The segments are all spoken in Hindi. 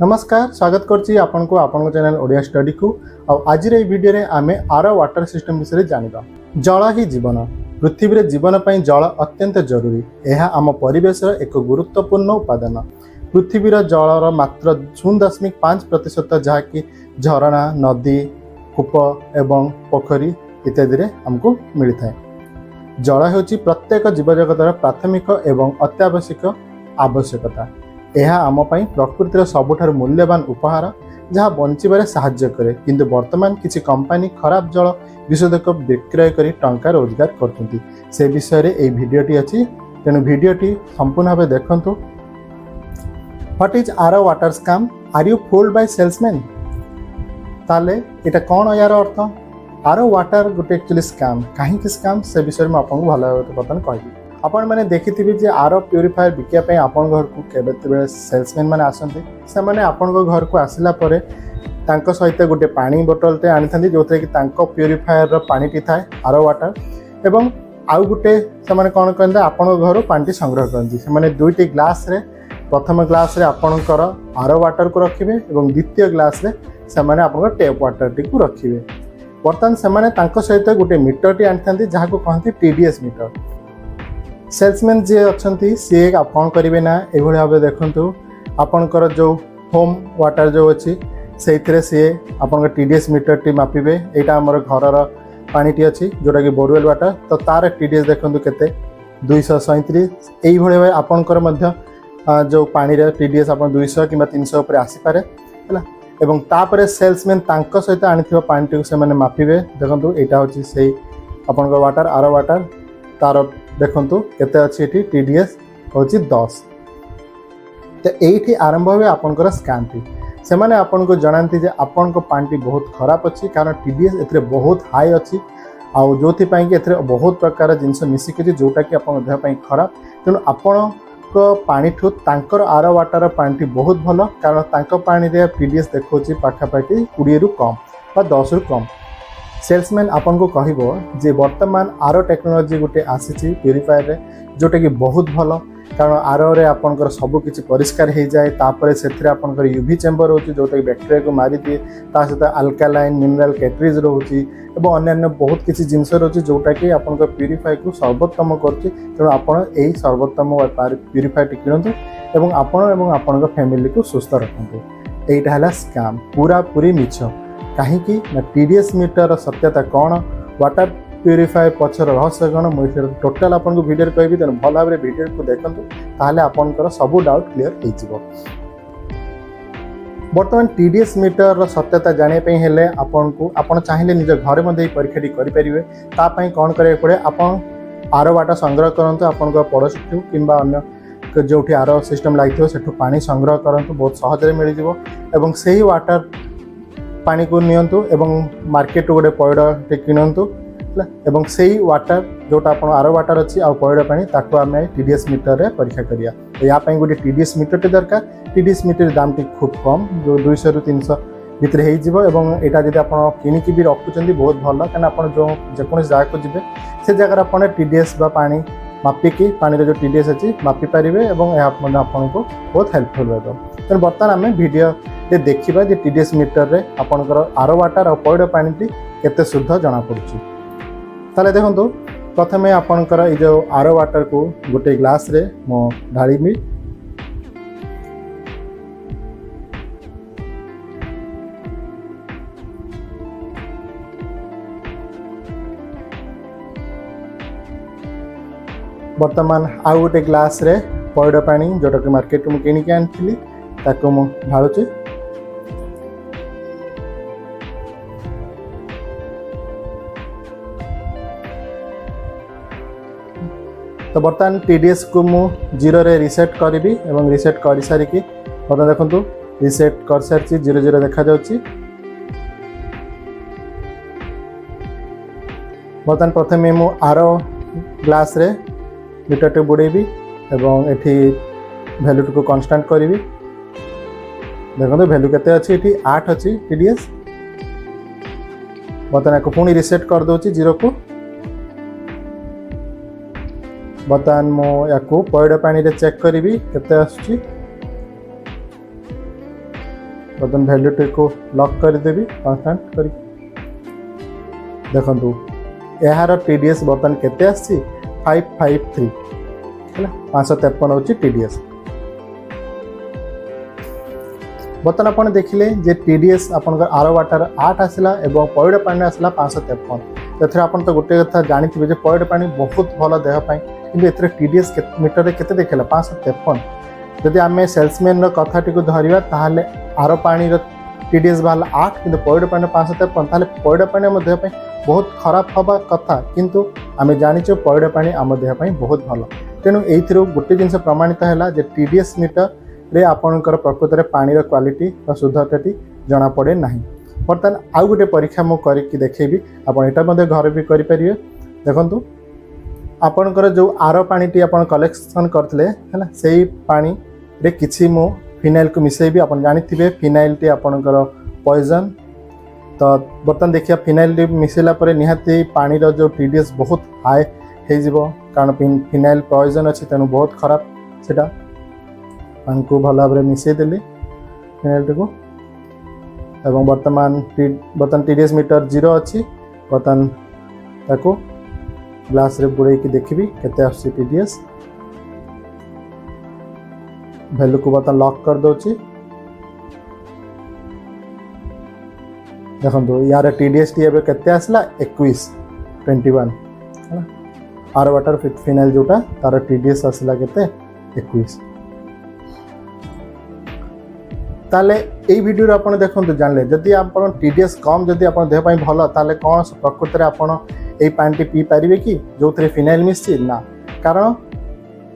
नमस्कार स्वागत करछि आपन को आपन चैनल ओडिया स्टडी को। आज वीडियो रे आमे आर वाटर सिस्टम विषय जानिबा। जल ही जीवन। पृथ्वी रे जीवन पई जल अत्यंत जरूरी। यह आम परिवेश एक गुरुत्वपूर्ण उपादान। पृथ्वीर जलर मात्र 0.5% जहाँकि झरणा नदी कूप एवं पोखरी इत्यादि रे हमको मिलता है। जल हेउची प्रत्येक जीवजगतर प्राथमिक एवं अत्यावश्यक आवश्यकता। यह आम प्रकृतिर सबुठार मूल्यवान उपहार जहाँ बंचारे साहाय्य करे। किंतु वर्तमान किसी कंपनी खराब जल विशोधक विक्रय कर टंका रोजगार करते से विषय रे ए भिडियोटी अच्छी। तेणु भिडियोटी संपूर्ण भाव देखंतु। What is R water scam? Are you fooled by salesman? ताले एटा कौन यार अर्थ? आर वाटर गोटे एक्चुअली स्कैम। कहीं स्कैम से विषय में आपको भल बर्तमान कहबी। आपण मैंने देखिथिबे जे आर प्यूरीफायर बिकिया आपण घर को केबे सेल्समैन मैंने आसंती। से माने आपण घर को आसिला परे तांको सहित गोटे पानी बोतल टे आनी जो कि तांको प्यूरीफायर पानी थाए आर वाटर एवं आउ गोटे से माने कौन कहते आपण घर पानी संग्रह करती। से माने दुईटी ग्लास रे प्रथम ग्लास रे आपणकर आर वाटर को रखिबे एवं द्वितीय ग्लास रे से माने आपणकर टेप वाटर टी को रखिबे। बर्तमान से माने तांको सहित गोटे मीटर टी आनी जहाँ को कहती टीडीएस मीटर। सेल्समैन जी अच्छी सी कौन करेंगे ना ये भाव देखूँ आपणकर जो होम वाटर जो अच्छी से सी आप टीडीएस मीटर टी मापिबे। यहाँ आमर घर पानी अच्छी जोटा कि बोरवेल वाटर तो तार टीडीएस देखूँ के 237 यही भाई आपणकर जो पानी टीडीएस आप 200 कि 300 उपर आसीपे है। एवं तापर सेल्समैन तांको सहित आनी पानी टी से मापिबे। देखो यहाँ हूँ से आपण वाटर आर वाटर तार देखंतु केते अछि एठी टीडीएस होछि 10। तो एठी आरंभ हुए आपनकर स्कैम टी। से माने आपन को जणांती जे आपन को पानी बहुत खराब अछि कारण टीडीएस एथरे बहुत हाई अछि आ जोथि पई कि एथरे बहुत प्रकार जिंस मिसिक जोटा कि आपन देह पई खराब। तेणु आपन को पानी ठु तांकर आर वाटर पानी टी बहुत भलो कारण तांको पानी रे टीडीएस देखोछि पाखापाखि 20 रु कम बा 10 रु कम। सेल्समैन आपन को कहबो जे वर्तमान आर टेक्नोलोजी गोटे आसी प्यूरीफायर रे जोटा कि बहुत भलो कारण आर रे आपनकर सब किछि परिष्कार हो जाए। तापर से आपनकर यूवी चेम्बर होची जोटा कि बैक्टेरिया को मारी दिए। ता सहित अल्कालाइन मिनरल कैटरीज रोची एवं अन्य बहुत किछि जिंस रोची जोटा कि आपनकर प्यूरीफायर को सर्वोत्तम करछि। तेणु आपण एही सर्वोत्तम प्यूरीफायर टी किनतु एवं आपण एवं आपनकर फैमिली को सुस्थ रखंतु। एटा हला स्कैम पूरा पूरी मिछ। कहीं टीडीएस मीटर सत्यता कौन वाटर प्यूरीफायर पक्षर रहस्य कौन मुझे टोटाल आपको वीडियो कहबी। तेणु भल भाव वीडियो को देखूँ ताहले आपनकर सब डाउट क्लियर हो। बर्तमान टीडीएस मीटर सत्यता जानापी हेले आपन चाहिए निज घर मध्य परीक्षा करेंगे। तापाई कौन करा पड़े आपन आर वाटर संग्रह करूँ आपन पड़ोसी कि अन्य जो आर सिस्टम लगी से पानी संग्रह करूँ बहुत सहज मिल जाए। से ही वाटर पानी को नियंतु एवं मार्केट गोटे पैड़ किणतु एवं से ही वाटर जोटा आप आर वाटर अच्छी आ पैड़ पानी ताको आम टीडीएस मीटर रे परीक्षा करिया। तो या गोटे टीडीएस मीटर टे दरकार। टीडीएस मीटर दाम टी खूब कम जो 200 रु 300 भितर हो। यहाँ जब आप किणिकी भी रखुच्च बहुत भल क्या आप जो जेकोसी जगह को जी से जगह आप टीडीएस बा पानी मापिकी पानी जो टीडीएस अच्छी मापी पारे और आपको बहुत हेल्पफुल रहा। तेणु बर्तमान आम वीडियो देखा जे टीडीएस मीटर रे आपनकर आर वाटर और पैड़ पानी टी केते शुद्ध जना पड़ुछि। ताले देखंतु प्रथमे आपनकर ए जो आर वाटर को गोटे ग्लास रे मो ढाळीबी। वर्तमान आउ गोटे ग्लास रे पैड़ पानी जोटा कि मार्केट में किनिक आनी ताको मु ढाळुछि। तो बर्तमान टीडीएस को मु 0 रे रिसेट करी एवं रिसेट कर सारिकी बर्तमान देखंतु रिसेट कर सारी 0 देखा जाउछि। बर्तमान प्रथमे मु आर ग्लास रे मीटर टे बुड़ेबी एवं एठी वैल्यू को कांस्टेंट करी। देखो वैल्यू केते अछि एठी 8 अछि टीडीएस। बर्तमान को पुणी रिसेट कर दोछि 0 को। बर्तमान मो या पैड़ पानी रे चेक करी केते आसुची। बर्तन भैल्यूटी को लॉक करदेवी कन्स्टांट कर देखु यार TDS बर्तन केते आसी 553 है 553 हूँ TDS। बर्तन आप देखिले जे TDS आपंकर आर वाटर 8 आसला एवं पइड पानी आसला 553। एथरे आपन तो गोटे कथा जानिथिबे जे पइड पानी बहुत भल देह पाई किंतु एथरे TDS मीटर केते देखला 553। जदि आमे सेल्समैन कथाटी को धरिबा ताहाले आर पानी TDS बाहला 8 किंतु पइड पानी 553 ताहाले पइड पानी आम देह पाई बहुत खराब हवा कथा किंतु आमे जानिछु पइड पानी आम देह पाई बहुत भल। तेणु एइथिरो गोटे जिनस प्रमाणित हैला जे TDS मीटर रे आपणकर प्रकृत में पानी क्वालिटी और शुद्धताटी जना पड़े ना। बर्तमान आउ गोटे परीक्षा मु करके देखेबी आपटा घर भी करेंगे। देखु आपणकर जो आर पानी आपन कलेक्शन करते है से पानी रे किसी मु फिनाइल को मिसेबी। आप जानी फिनाइल टी आपणकर पॉइजन तो बर्तमान देखिए फिनाइल मिसेला पर निहाती पानी जो TDS बहुत हाई हो कारण फिनाइल पॉइजन अच्छी तेणु बहुत खराब से पानी को भल भाव मिसेदेली फिनाइल को एवं बर्तमान TDS मीटर 0 अच्छी। बर्तमान ताको ग्लास रे बुड़े की देखी केते आसी TDS वैल्यू को बर्तमान लॉक कर दोची। देखो यार TDS टी एबे केते आसला 21 आर वाटर फिनाइल जोटा तार TDS आसला केते 21। ताले এই ভিডিও आपण देखंतु जानले जदि आपण TDS कम जदि आपण देह पई भलो ताले कोन प्रकृति रे आपण एई पानी पी पारिबे कि जोथरे फिनाइल मिसछि ना कारण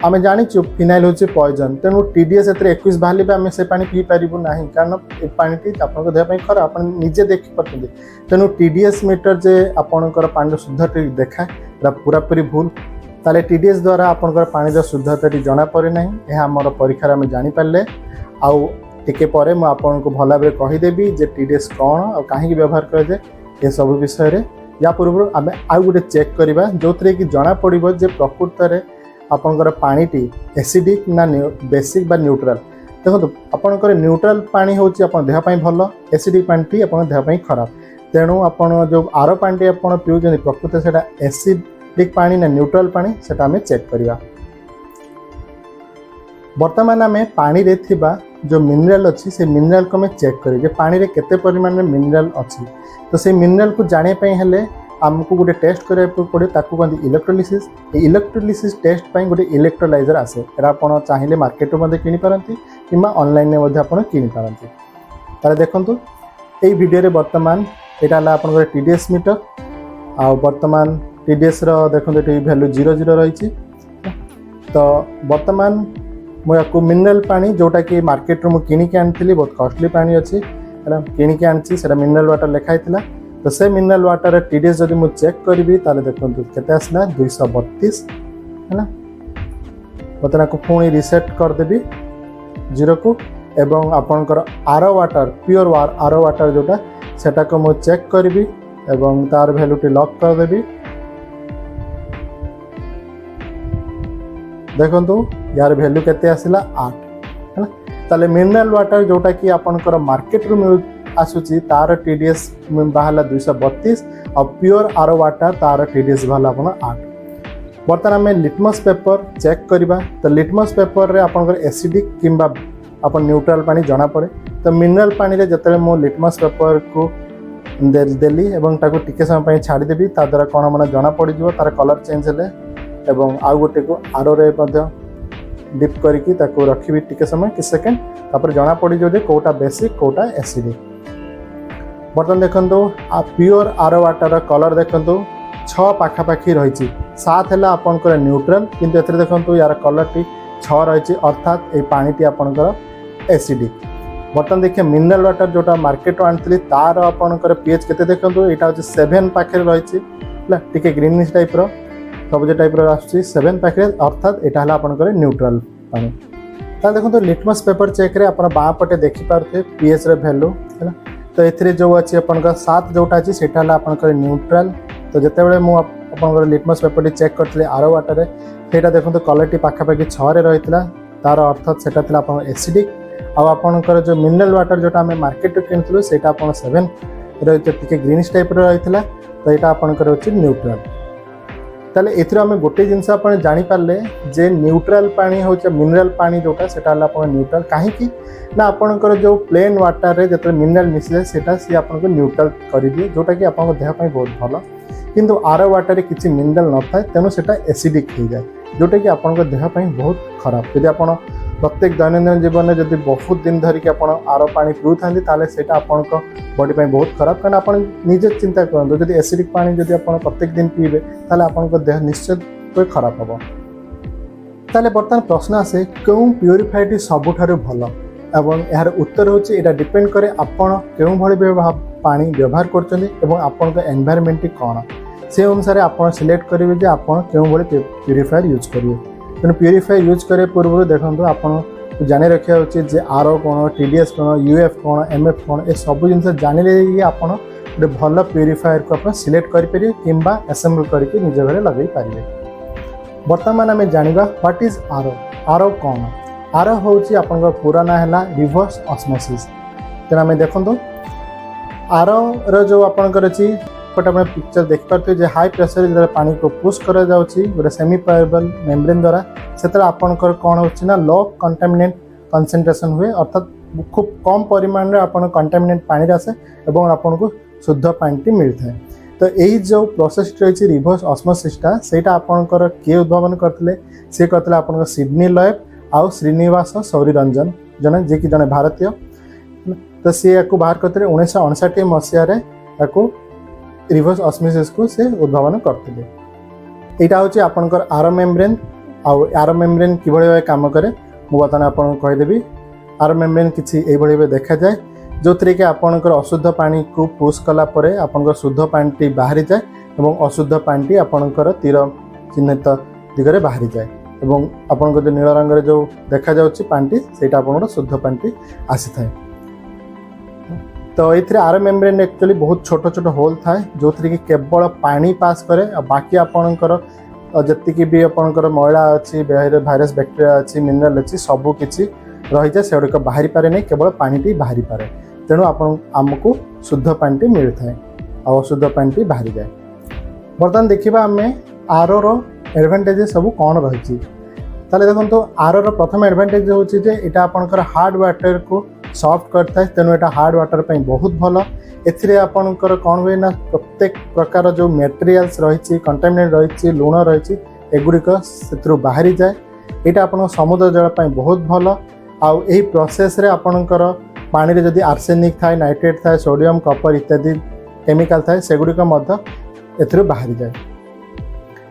आमे जानिछु फिनाइल होछि पॉइजन तेनु TDS एतरे 21 बाहले बे आमे से पानी पी पारिबु नाही कारण ए पानी आपण देह पई खरा आपण निजे देखि पतले। तेनु TDS मीटर जे आपणकर पानी शुद्धता देखा पूरा पूरी भूल ताले TDS द्वारा आपणकर पानी शुद्धता जना पड़े नाही। यह हमर परीक्षा आमे जानि पारले आउ टिके परे मु आपन को भला भाव कहीदेवी जे TDS कौन और कहीं व्यवहार कराए ये सब विषय रे। या पूर्व आम आउ गोटे चेक करवा जो थे कि जना पड़ो जे प्रकृत में आपंकर पानीटी एसिडिक ना बेसिक बा न्यूट्रल। देखो आपंकर न्यूट्रल पानी हूँ आप देहपाई भल एसिडिक पानी आप देहपाई खराब तेणु आपड़ जो आर पानी आप पीऊँ प्रकृत से एसिडिक पानी ना न्यूट्रल पानी से आम चेक करवा। वर्तमान आम पानी रे थिबा जो मिनरल अच्छी से मिनरल को हमें चेक करें पानी रे केते परिमाण में मिनरल अच्छी तो से मिनरल को जाने हेले आमको गोटे टेस्ट करा पड़े ताकू कहते इलेक्ट्रोलिसिस। इलेक्ट्रोलिसिस टेस्ट पाई गोटे इलेक्ट्रोलाइजर आसे एरा आपण चाहिए मार्केट में किनी पारंती किंबा ऑनलाइन में मध्ये आपण किनी पारंती। ताले देखंतु एई वीडियो रे वर्तमान एटा हला आपण TDS मीटर आ वर्तमान TDS रो देखंतु एटी वैल्यू 00 रही। तो वर्तमान मुझे मिनरल पानी जोटा कि मार्केट रू किनिक आनी बहुत कॉस्टली पानी अच्छी है किनिक आनी से मिनरल वाटर लिखाई तो से मिनरल वाटर TDS जब मुझे चेक करी देखो केते आसला 232 है बर्तमान को पुणी रिसेट करदेवी 0 को एवं आपणकर R water pure R water जोटा सेटा को मुझे चेक करी एवं तार वैल्यूटी लॉक करदेवी। देखो यार वैल्यू केते आसला 8 है ताले मिनरल वाटर जोटा कि आपणकर मार्केट रू आसुची तार TDS बाहला 232 और प्योर आर वाटर तार TDS बाहला अपन 8। बर्तमान आम लिटमस पेपर चेक करवा तो लिटमस पेपर रे आपणकर एसिडिक किंबा अपन न्यूट्रल पानी जना पड़े तो मिनरल पानी रे जतले मो लिटमस पेपर को देली एवं ताको टिके समय छाड़देवी ता द्वारा कौन मन जना पड़ तार कलर चेंज हेले एवं आउ गोटे को आर रे डिप करके रखी टिके समय कि सेकेंड तापर जना पड़ जे कोटा बेसिक कोटा एसिडिक। बर्तमान देखो प्योर आर वाटर कलर देखो 6 पाखापाखि रही 7 है आपंकर न्यूट्रल किंतु एथरे देखो यार कलर टी 6 रही अर्थात ये पानी आपंकर एसिडिक। बर्तमान देखिए मिनरल वाटर जोटा मार्केट आनी तार आपंकर पीएच केते देखो यहाँ हूँ 7 पाखे रही टे ग्रीनिश टाइप सबुज टाइप आसूँ 7 पाखे अर्थात यहाँ है आपंकर न्यूट्रल पानी। ताल देखो लिटमस पेपर चेक रे आप बाँ पटे देखिपारे पीएच रे वैल्यू है तो ये जो अच्छी आपंकर 7 जोटा अच्छी से आपंकर न्यूट्रल। तो जिते बड़े मुझे लिटमस पेपर चेक करते आर वाटर से देखो कलर टी पाखापाखि 6 रही तार अर्थात से एसिडिक आपणकर जो मिनरल वाटर जोटा आम मार्केट किणुलु से 7 रही ग्रीनिश टाइप रही तो यहाँ आपणकर होची न्यूट्रल। ताले एथरो आम गोटे जिनस आप जानीपारे जे न्यूट्रल पानी हूँ मिनरल पानी जोटा से न्यूट्रल कहीं ना आपणकर जो प्लेन वाटर में जो मिनरल मिसी जाए सेटा सी आपको न्यूट्रल कर दिए जोटा कि आप देहपाई बहुत भल किंतु आर वाटर किसी मिनरल न था तेणु से एसिडिक हो जाए जोटा कि आपंक देहपाई बहुत खराब। यदि आप प्रत्येक दैनंदिन जीवन में जब बहुत दिन धरिकी आप आर पा पीऊ था से आपण बॉडी पे बहुत खराब कारण आप निजे चिंता करूँ जब एसिडिक पानी जब आप प्रत्येक दिन पीबे ताले आपंक देह निश्चित खराब हम। ताले बर्तमान प्रश्न आसे क्यों प्यूरिफायर सबुठारु भल एवं यार उत्तर होची एटा डिपेंड करे आपण केउं भली पानी व्यवहार करछन्ती एवं आपन एनवायरनमेंट कौन से अनुसार आप सिलेक्ट करेंगे जे आपन केउं भली प्यूरिफायर यूज करेंगे। तेणु प्यूरिफायर यूज करे पूर्व देखो आपन जानी रखा उचित जे आर कौन टीडीएस कौन यूएफ कौन एमएफ कौन ए सब जिन जानिले आपन गोटे भल प्यूरिफायर को आप सिलेक्ट करेंगे कि असेंबल करके निज घर लगे पारे। बर्तमान आम जाना व्हाट इज आर। आर कौन आर हूँ आप पूरा ना है रिवर्स ऑस्मोसिस। तेना आम देखो आर रो आपंकर अच्छी बट आप पिक्चर देखिपे जो हाई प्रेशर जो पानी को पुश कर गोटे सेमी परमेबल मेम्ब्रेन द्वारा से आपंकर कौन हो लो कंटामिनेंट कंसेंट्रेशन हुए अर्थात खूब कम परिमाण में आप कंटामिनेंट पानी आसे और आपन को शुद्ध पानी मिलता है। तो यही जो प्रोसेस रही रिवर्स ऑस्मोसिसटा सेटा आपंकर किए उद्भावन करते सी करते आपन सिडनी लॉयब आउ श्रीनिवास सौरीरंजन जने जे कि जने भारतीय तो सी या बाहर करते 1959 मसीह रिवर्स ऑस्मोसिस को से उद्भावन करते। यहाँ हूँ आपंकर आर मेम्ब्रेन आर मेम्ब्रेन कि भाई काम करे मुझे बर्तमान आपको कहीदेवी। आर मेम्ब्रेन किसी ये देखा जाए जो थी कि आपंकर अशुद्ध पानी को पुश कलापर आपंकर शुद्ध पानी बाहरी जाए और अशुद्ध पानी आपंकर तीर चिन्हित दिगरे बाहरी जाए और आपंकर जो नील रंग जो देखा जाऊँगी पानी से शुद्ध पानी आसी था। तो ये आर मेम्ब्रेन एक्चुअली बहुत छोट छोट होल थाए जो थी कि केवल पानी पास करे बाकी आपणकर जी भी आपणकर मैला अच्छी भाइरस बैक्टेरिया अच्छी मिनरल अच्छी सबू किसी रही जाए से गुड़िक बाहरी पारे नहीं केवल पानी बाहरी पारे तेणु आमको शुद्ध पानी मिलता है और अशुद्ध पानी बाहरी जाए। बर्तमान देखा आम आर एडभांटेज सब कौन रही देखो आर प्रथम एडभांटेज हूँ यहाँ आपंकर हार्ड वाटर को सॉफ्ट करता है तेणु यहाँ हार्ड वाटर पर बहुत भल। एथिरे आपणकर कौन हुए ना प्रत्येक प्रकार जो मटेरियल्स रही कंटामिनेट रही लुण रही एगुड़िक से बाहरी जाए यहाँ आप समुद्र जल पर बहुत भल। आउ यही प्रोसेस रे आपणकर पानी रे जदि आर्सेनिक थाए नाइट्रेट थाए सोडियम कपर इत्यादि केमिकल थाए सेगुड़िक एथिरे बाहरी जाए।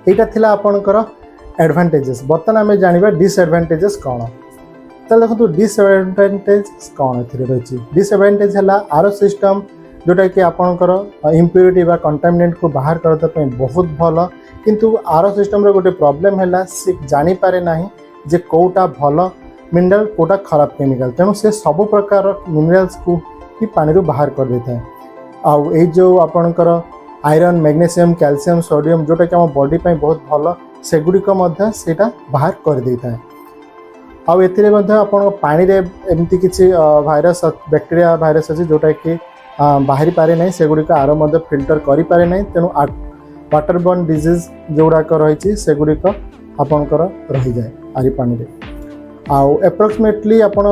यहाँ थिला आपणकर एडभांटेजेस। बर्तमान आम जाना डिसएडभांटेजेस कौन तो देखो डिसएडभांटेज कौन रही। डिसएडभांटेज है आर सिस्टम जोटा कि आपणकर इम्प्यूरिटी बा कंटामिनेंट को बाहर करने बहुत भल किंतु आर सिस्टम रे गोटे प्रॉब्लम है सी जानी पारे नहीं जे कोटा भल मिनरल कोटा खराब केमिकल तेणु से सब प्रकार मिनरल्स को ही पानी रू बाहर कर देता है। आउ ये जो आपणकर आयरन मैग्नीशियम कैल्शियम सोडियम जोटा कि आम बॉडी पे बहुत भल सेगुड़िक बाहर कर देता है। आउ एथिरे आपण पानी रे एमती किसी भाइरस बैक्टेरिया भाइरस अच्छी जोटा कि बाहरी पारे नहीं सेगुड़िक आर फिल्टर करि पारे नहीं तेणु वाटर बर्न डिजीज जोड़ाक रही सेगुड़िक आपणकर रही जाए आरी पानी रे। आउ एप्रोक्सीमेटली आपण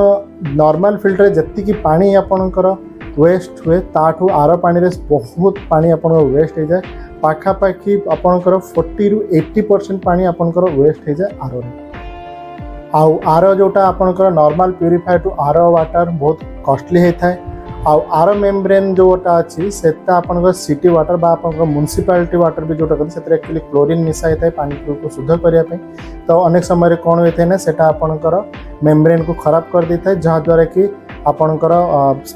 नॉर्मल फिल्टर जत्ती पानी आपणकर वेस्ट हुए ताठू आर पानी रे बहुत पानी आपण वेस्ट हो जाए पाखापाखि आपणकर 40 ରୁ 80% पानी आपणकर वेस्ट हो जाए आर रे। आउ आर जोटा आपणकर नॉर्मल प्यूरिफायर टू आर वाटर बहुत कॉस्टली होता है। आउ आर मेम्ब्रेन जोटा अच्छी से आपंकर सिटी वाटर बा आपंकर म्युनिसिपालिटी वाटर भी जोटा कहते हैं एक्चुअली क्लोरीन मिसा होता है पानी को शुद्ध करने तो अनेक समय कौन होता है ना सेटा आपंकर मेम्ब्रेन को खराब कर देता है जहाँद्वारा कि आपंकर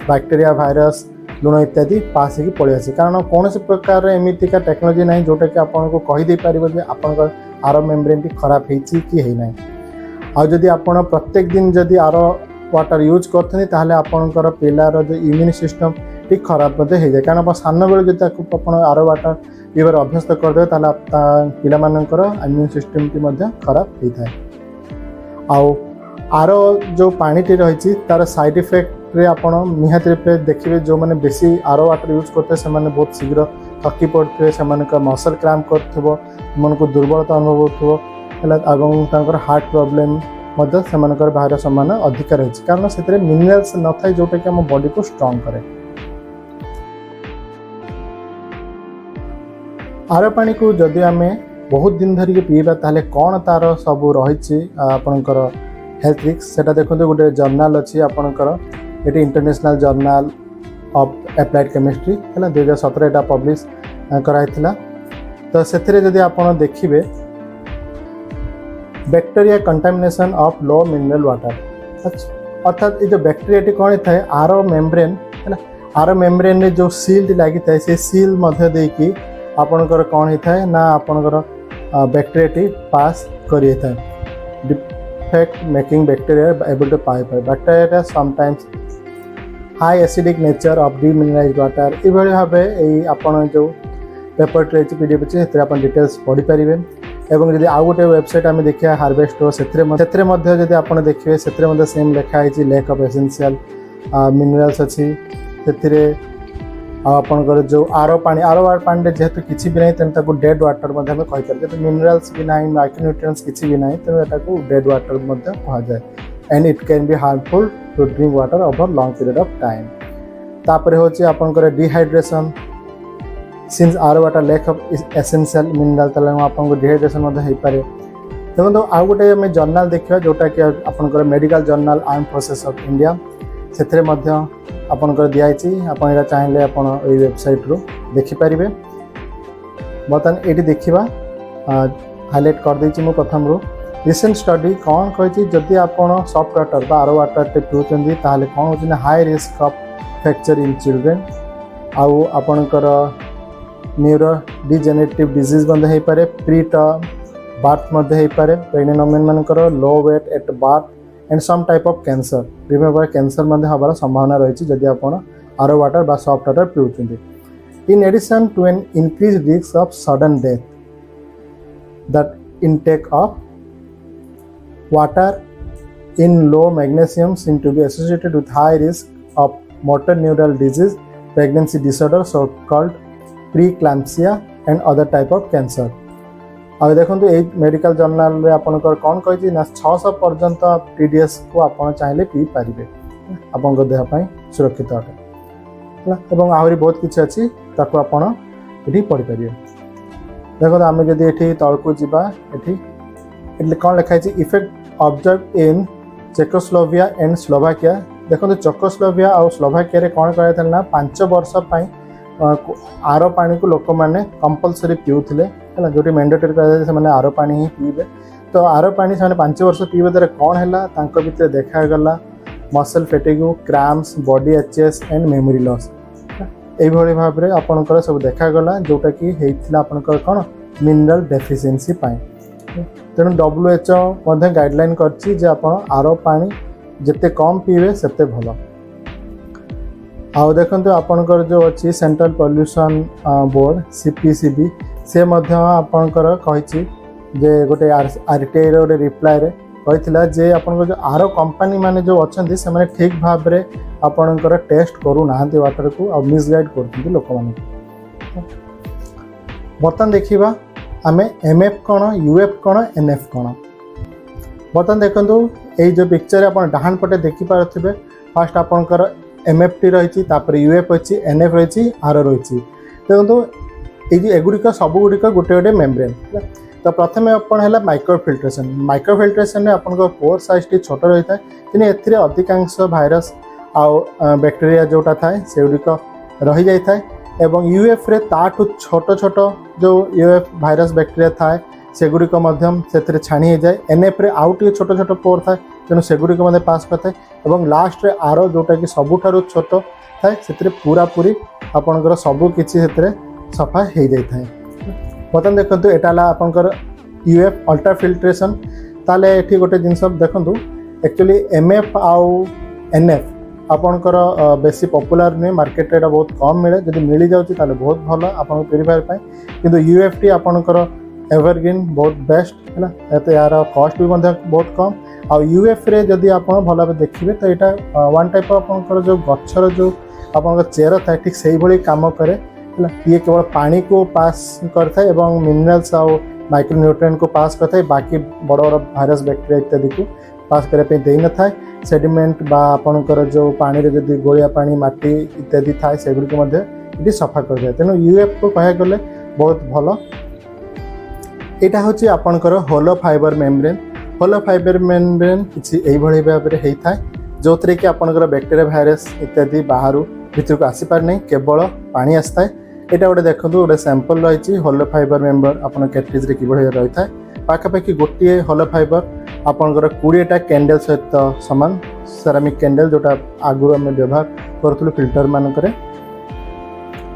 बैक्टेरिया भाइरस लुण इत्यादि पास हो पलि आसे कारण कौन से प्रकार एमतीका टेक्नोलोजी ना जोटा कि आपको कहीदे पार आपंकर आर मेम्ब्रेन टी खराब होना आदि आपड़ प्रत्येक दिन जदि आर वाटर यूज करते ताहले आपणकर पिलार जो इम्यून सिस्टम ठीक खराब हो जाए कारण आप सान बेले जो आर वाटर पीबार अभ्यस्त करदे पाकर इम्यून सिस्टम टी खराब होता है। आउ आर जो पानीटी रही तार साइड इफेक्ट रे आप निहाती रूपे देखिए जो मैंने बेसी आर वाटर यूज करते हैं बहुत शीघ्र थकी पड़ते से मसल क्रैम्प कर दुर्बलता अनुभव होकर हार्ट प्रोब्लेम से बाहर सम्भावना अधिक रही कारण से मिनरल्स न था जोटा कि आम बॉडी को स्ट्रॉन्ग करे। आर पानी को जदि आम बहुत दिन धरिक पीवा ताले कौन तार सब रही आपणकर हेल्थ रिस्क सेटा देखो गोटे जर्नाल अच्छी आपणकर ये international journal of applied chemistry है 2017 एटा पब्लिश कराइथिला। तो से जदि आप देखिए bacteria contamination of low mineral water अर्थात ये बैक्टीरिया कौन था आर मेम्ब्रेन है आर मेम्ब्रेन रे जो सील लगी था से सील देकी आपणकर कौन होता है ना आपणकर बैक्टीरिया पास करिए था defect making bacteria able to पाई bacteria sometimes high acidic nature of demineralized water ये भाव आपन जो पेपर रही पीडीएफ अच्छे आप डिटेल्स पढ़ी पारे। एवं जब आउ गोटे वेबसाइट आम देखा हार्वेस्ट से आप देखिए से सेम लिखाई लैक ऑफ एसेंशियल मिनरल्स अच्छी से आपणकर जो आर पानी जेहेतु किसी भी ना तेनाली डेड वाटर कहीपर मिनरल्स भी ना माइक्रोन्यूट्रिएंट्स किसी भी ना तेणु डेड वाटर कहुए and it can be harmful to drink water over long period of time. तापर होची आपणकर dehydration since our water lack of essential mineral तले आपको डिहाइड्रेशन हो पारे। देखो आउ गोटे आम जर्नाल देखा जोटा कि आपणकर medical journal arm forces of India से आपणकर दिखाई आप चाहिए आप वेबसाइट रू देखिपारे। बर्तमान ये देखा हाईलाइट कर देती मुझे प्रथम रू रिसेंट स्टडी कौन कही जदि आप सॉफ्ट वाटर बा आर वाटर टे पीउछंती ताहले कौन होची high risk of fracture in children आउ आपणकर न्यूरो डिजेनरेटिव डिजीज हो पारे प्री बार्थ हो पारे प्रेग्नेंट वुमेन मानकर low weight at birth and some type of cancer remember cancer हबार संभावना रही जदि आप आर वाटर बा सॉफ्ट वाटर पीउछंती। In addition to an increase risk of sudden death that intake of water in low magnesium seem to be associated with high risk of motor neural disease, pregnancy disorder, so-called preeclampsia and other type of cancer। अब देखो ये मेडिकल जर्नल रे आपनकर कौन कही ना 600 पर्यंत TDS को आप चाहिए पी पारे आप देहपाई सुरक्षित अटे और आहरी बहुत किसी अच्छी ताको आप पढ़ी पारे। देखो आम जब ये तौक जावा ये कौन लिखाई effect observe in Czechoslovakia and Slovakia. देखो चेकोस्लोविया और स्लोवाकिया रे कौन कराइल ना 5 वर्ष आर पानी को लोक मैंने कंपलसरी पीउथिले है जो मैंडेटरी कर आर पानी ही पीबे। तो आर पानी से 5 वर्ष पीबे द्वारा कौन है भितर देखागला muscle fatigue cramps body aches and memory loss यही भाव में आपंकर सब देखागला जोटा कि होता आपंकर कौन मिनरल डेफिशिएंसी तेणु WHO गाइडलाइन करछि जे आपण आर पानी जिते कम पीबे सेते भल। आउ देखो आपणकर जो अच्छी सेंट्रल पॉल्यूशन बोर्ड CPCB से आपणकर कही जे गोटे RTI गोटे रिप्लाय रे कही जे आपणकर जो आर कंपनी माने जो अच्छे से माने ठीक भाव में आपणकर टेस्ट करू नाहंती वाटर को और मिसगाइड करछंती लोक माने। बर्तमान देखिबा आमे MF कौन UF कौन NF कौन। बर्तमान देखो ये जो पिक्चर आप डाहान पटे देखिपे फास्ट आपंकर MFT रही UF अच्छी NF रही आर रही। देखो ये एगुड़िक सबुगुड़िक गोटे गोटे मेम्ब्रेन। तो प्रथम आपन है माइक्रोफिल्ट्रेशन में आपन पोर साइज टी छोट रही है कि एथिरे अधिकांश भाइरस आउ बैक्टीरिया जोटा थाए सेगुड़िक रही जाए एवं UF रे ताठू छोट छोट जो UF भाइरस बैक्टीरिया थाए सेगुड़िक से छाणी जाए। NF रे आउ टे छोट छोट पोर थाए तेणु सेगुड़िक पास करता है और लास्ट रे आर जोटा कि सबुठारु छोट थाए से पूरा पूरी आपणकर सबू किसी सफा हो जाए। बर्तमान देखो यहाँ आपंकर UF अल्ट्रा फिल्ट्रेशन ताले ये गोटे जिनस देखो एक्चुअली MF आउ NF आपणकर बेसी पॉपुलर नुहे मार्केट रे बहुत कम मिले जब मिल जाऊँगी बहुत भल आप प्यूरीफायर किंतु UFT आपणकर एवरग्रीन बहुत बेस्ट है यार कॉस्ट भी बहुत कम आउ यूएफ रे जदि आप भल भाव देखिए तो यहाँ वन टाइप आपंकर जो गचर जो आप चेर थाए ठीक से ही काम करे ये केवल पानी को पास करता है और मिनरल्स आउ माइक्रोन्यूट्रिएंट को पास करता है बाकी बड़ बड़ भाइरस बैक्टेरिया इत्यादि को पास करने दे न था सेडिमेंट बा आपणकर जो पानी रे जदि गोलिया पानी माटी इत्यादि थाए सेगुड़ी ये सफा कर दिए तेणु यूएफ को कह गले बहुत भल। यहाँ हूँ आपणकर होलो फाइबर मेम्ब्रेन। होलो फाइबर मेम्ब्रेन किसी यही भाव में होता है जो थी कि आपणकर बैक्टेरिया भाइरस इत्यादि बाहर भीतर को आसीपार नहीं केवल पानी आसता है। यहाँ गोटे देखो गोटे सैंपल रही होलो फाइबर मेम्बर आप कैट्रिज कि रही है पाखापाखि गोटे होलो फाइबर आपंकर 20टा कैंडल सहित सामान सेरामिक कैंडल जोटा आगुरी आम व्यवहार करूँ फिल्टर मानक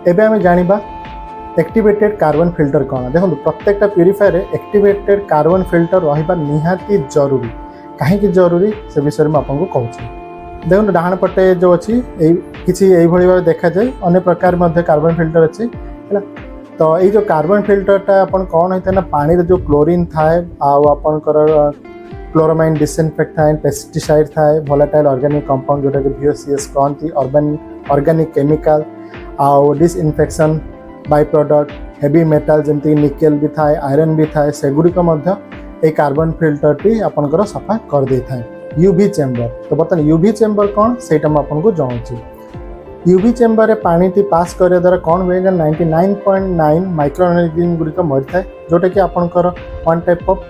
एबे आम जानिबा एक्टिवेटेड कार्बन फिल्टर कौन देखो प्रत्येकटा प्यूरीफायर एक्टिवेटेड कार्बन फिल्टर रहा निहाती जरूरी कहीं जरूरी से विषय में आपको कहूँ। देखो डाहाण पटे जो अच्छी किसी यही भाव देखा जाए अनेक प्रकार कार्बन फिल्टर अच्छी है तो ये जो कार्बन फिल्टरटा अपन कौन होता है ना पानी रे जो क्लोरीन थाए आपनकर क्लोरामाइन डिसइनफेक्टेंट पेस्टिसाइड थाए वोलेटाइल ऑर्गेनिक कंपाउंड जोटा कि VOCs कहती ऑर्गेनिक केमिकल आउ disinfection by product heavy metal जमती निकेल भी थाए आयरन भी थाए सेगुड़िक ये कार्बन फिल्टर टी आपनकर सफा कर दे था। यूवी चेम्बर तो बर्तमान यूवी चेम्बर कौन से आपको जनाऊँ। यूवी चेम्बर रे पानी टी पास करने द्वारा कौन हुए 99.9 माइक्रो ऑर्गेनिज्म गुड़िक मरी थाए जोटा कि आपनकर वन टाइप ऑफ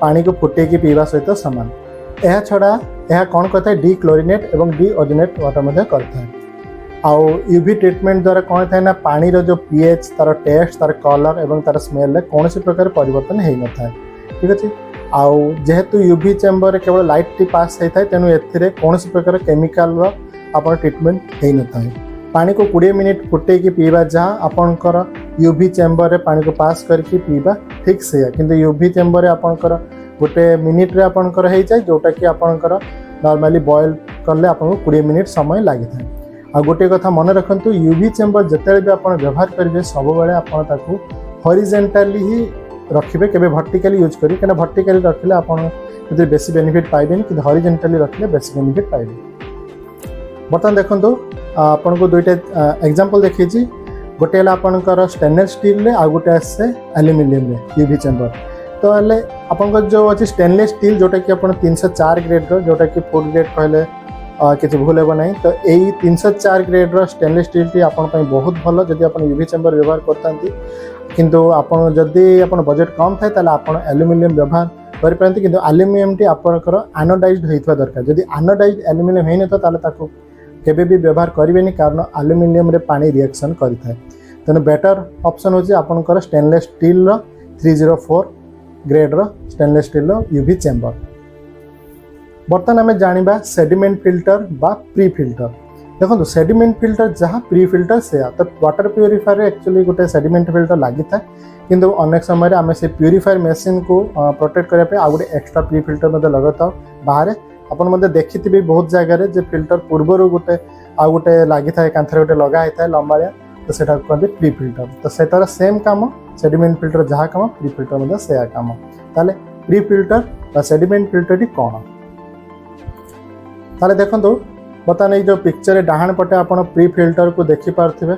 पानी को फुटेकी पीवा सहित सामान। यह छड़ा यह कौन करता है डीक्लोरिनेट और डीओजोनेट वाटर करता है। आउ यूवी ट्रीटमेंट द्वारा कौन था ना पानी रो जो पीएच तार टेस्ट तार कलर एवं तार स्मेल कौन सी प्रकार परिवर्तन हो न था ठीक अच्छे। आउ जेहेतु यूवी चेम्बर केवल लाइट टी पास होता है तेणु ए कौन सी प्रकार केमिकल आप ट्रीटमेंट हो न था। पानी को 20 मिनिट फुटेकी पीवा जहाँ आपणकर यूवी चेम्बर रे पानी को पास करके पीवा ठीक से किंतु यूवी चेम्बर आपणकर गोटे मिनिट रे आपणकर हो जाए जोटा कि आपणकर नॉर्मली बॉयल करले आपको 20 मिनिट समय लगी था। आ गोटे कथा मन रखु यूवी चेम्बर जिते भी आप व्यवहार करेंगे सब बेले आपको हॉरिजॉन्टली ही रखिए केवे वर्टिकली यूज करें क्या वर्टिकली रखिले आप बेसी बेनिफिट पाइबेनि कि हॉरिजॉन्टली रखिले बेसी बेनिफिट पाइबे। बर्तमान देखो आपन को दुईटा एग्जांपल देखी गोटे आपनकर स्टेनलेस स्टील रे आ गोटे आसे एल्युमिनियम रे यूवी चेम्बर तो हेले आपन जो अच्छी स्टेनलेस स्टील जोटा कि आप 304 ग्रेड जोटा कि फूड ग्रेड कहले किसी भूल हे ना तो यही 304 ग्रेड स्टेनलेस स्टील टी आपन बहुत भल जदि आप यूवी चेम्बर व्यवहार करता किंतु आपन जदि आपन बजेट कम थाए ताले आपन एल्युमिनियम व्यवहार करि परंती किंतु एल्युमिनियम टी आपनकर एनोडाइज्ड होइतबा दरकार जदि एनोडाइज्ड एल्युमिनियम हेइ न तो ताले ताको केबे भी व्यवहार करेंगे कारण एल्युमिनियम रे पानी रिएक्शन करें तेणु बेटर ऑप्शन होची आपनकर stainless steel 304 grade stainless steel UV chamber. बर्तमान आम जाना सेडिमेंट फिल्टर बा प्री फिल्टर। देखो सेडिमेंट फिल्टर जहाँ प्री फिल्टर से तो वाटर प्यूरीफायर एक्चुअली गोटे सेडिमेंट फिल्टर लगी था किंतु अनेक समय आम से प्यूरीफायर मशीन को प्रोटेक्ट करने आ गए एक्स्ट्रा प्री फिल्टर लगता बाहर आपन देखी बहुत जगह जे फिल्टर पूर्वर गोटे आ गोटे लगी था कांथर गोटे लगा होता है लंबाया तो सेटा कहते प्री फिल्टर तो सेटार सेम काम सेडिमेंट फिल्टर जहाँ काम प्री फिल्टर से काम ताले pre filter sediment filter T कौन ताले देखो बर्तमान ये जो पिक्चर डाहाण पटे आप प्री फिल्टर को देखी पार्थिबे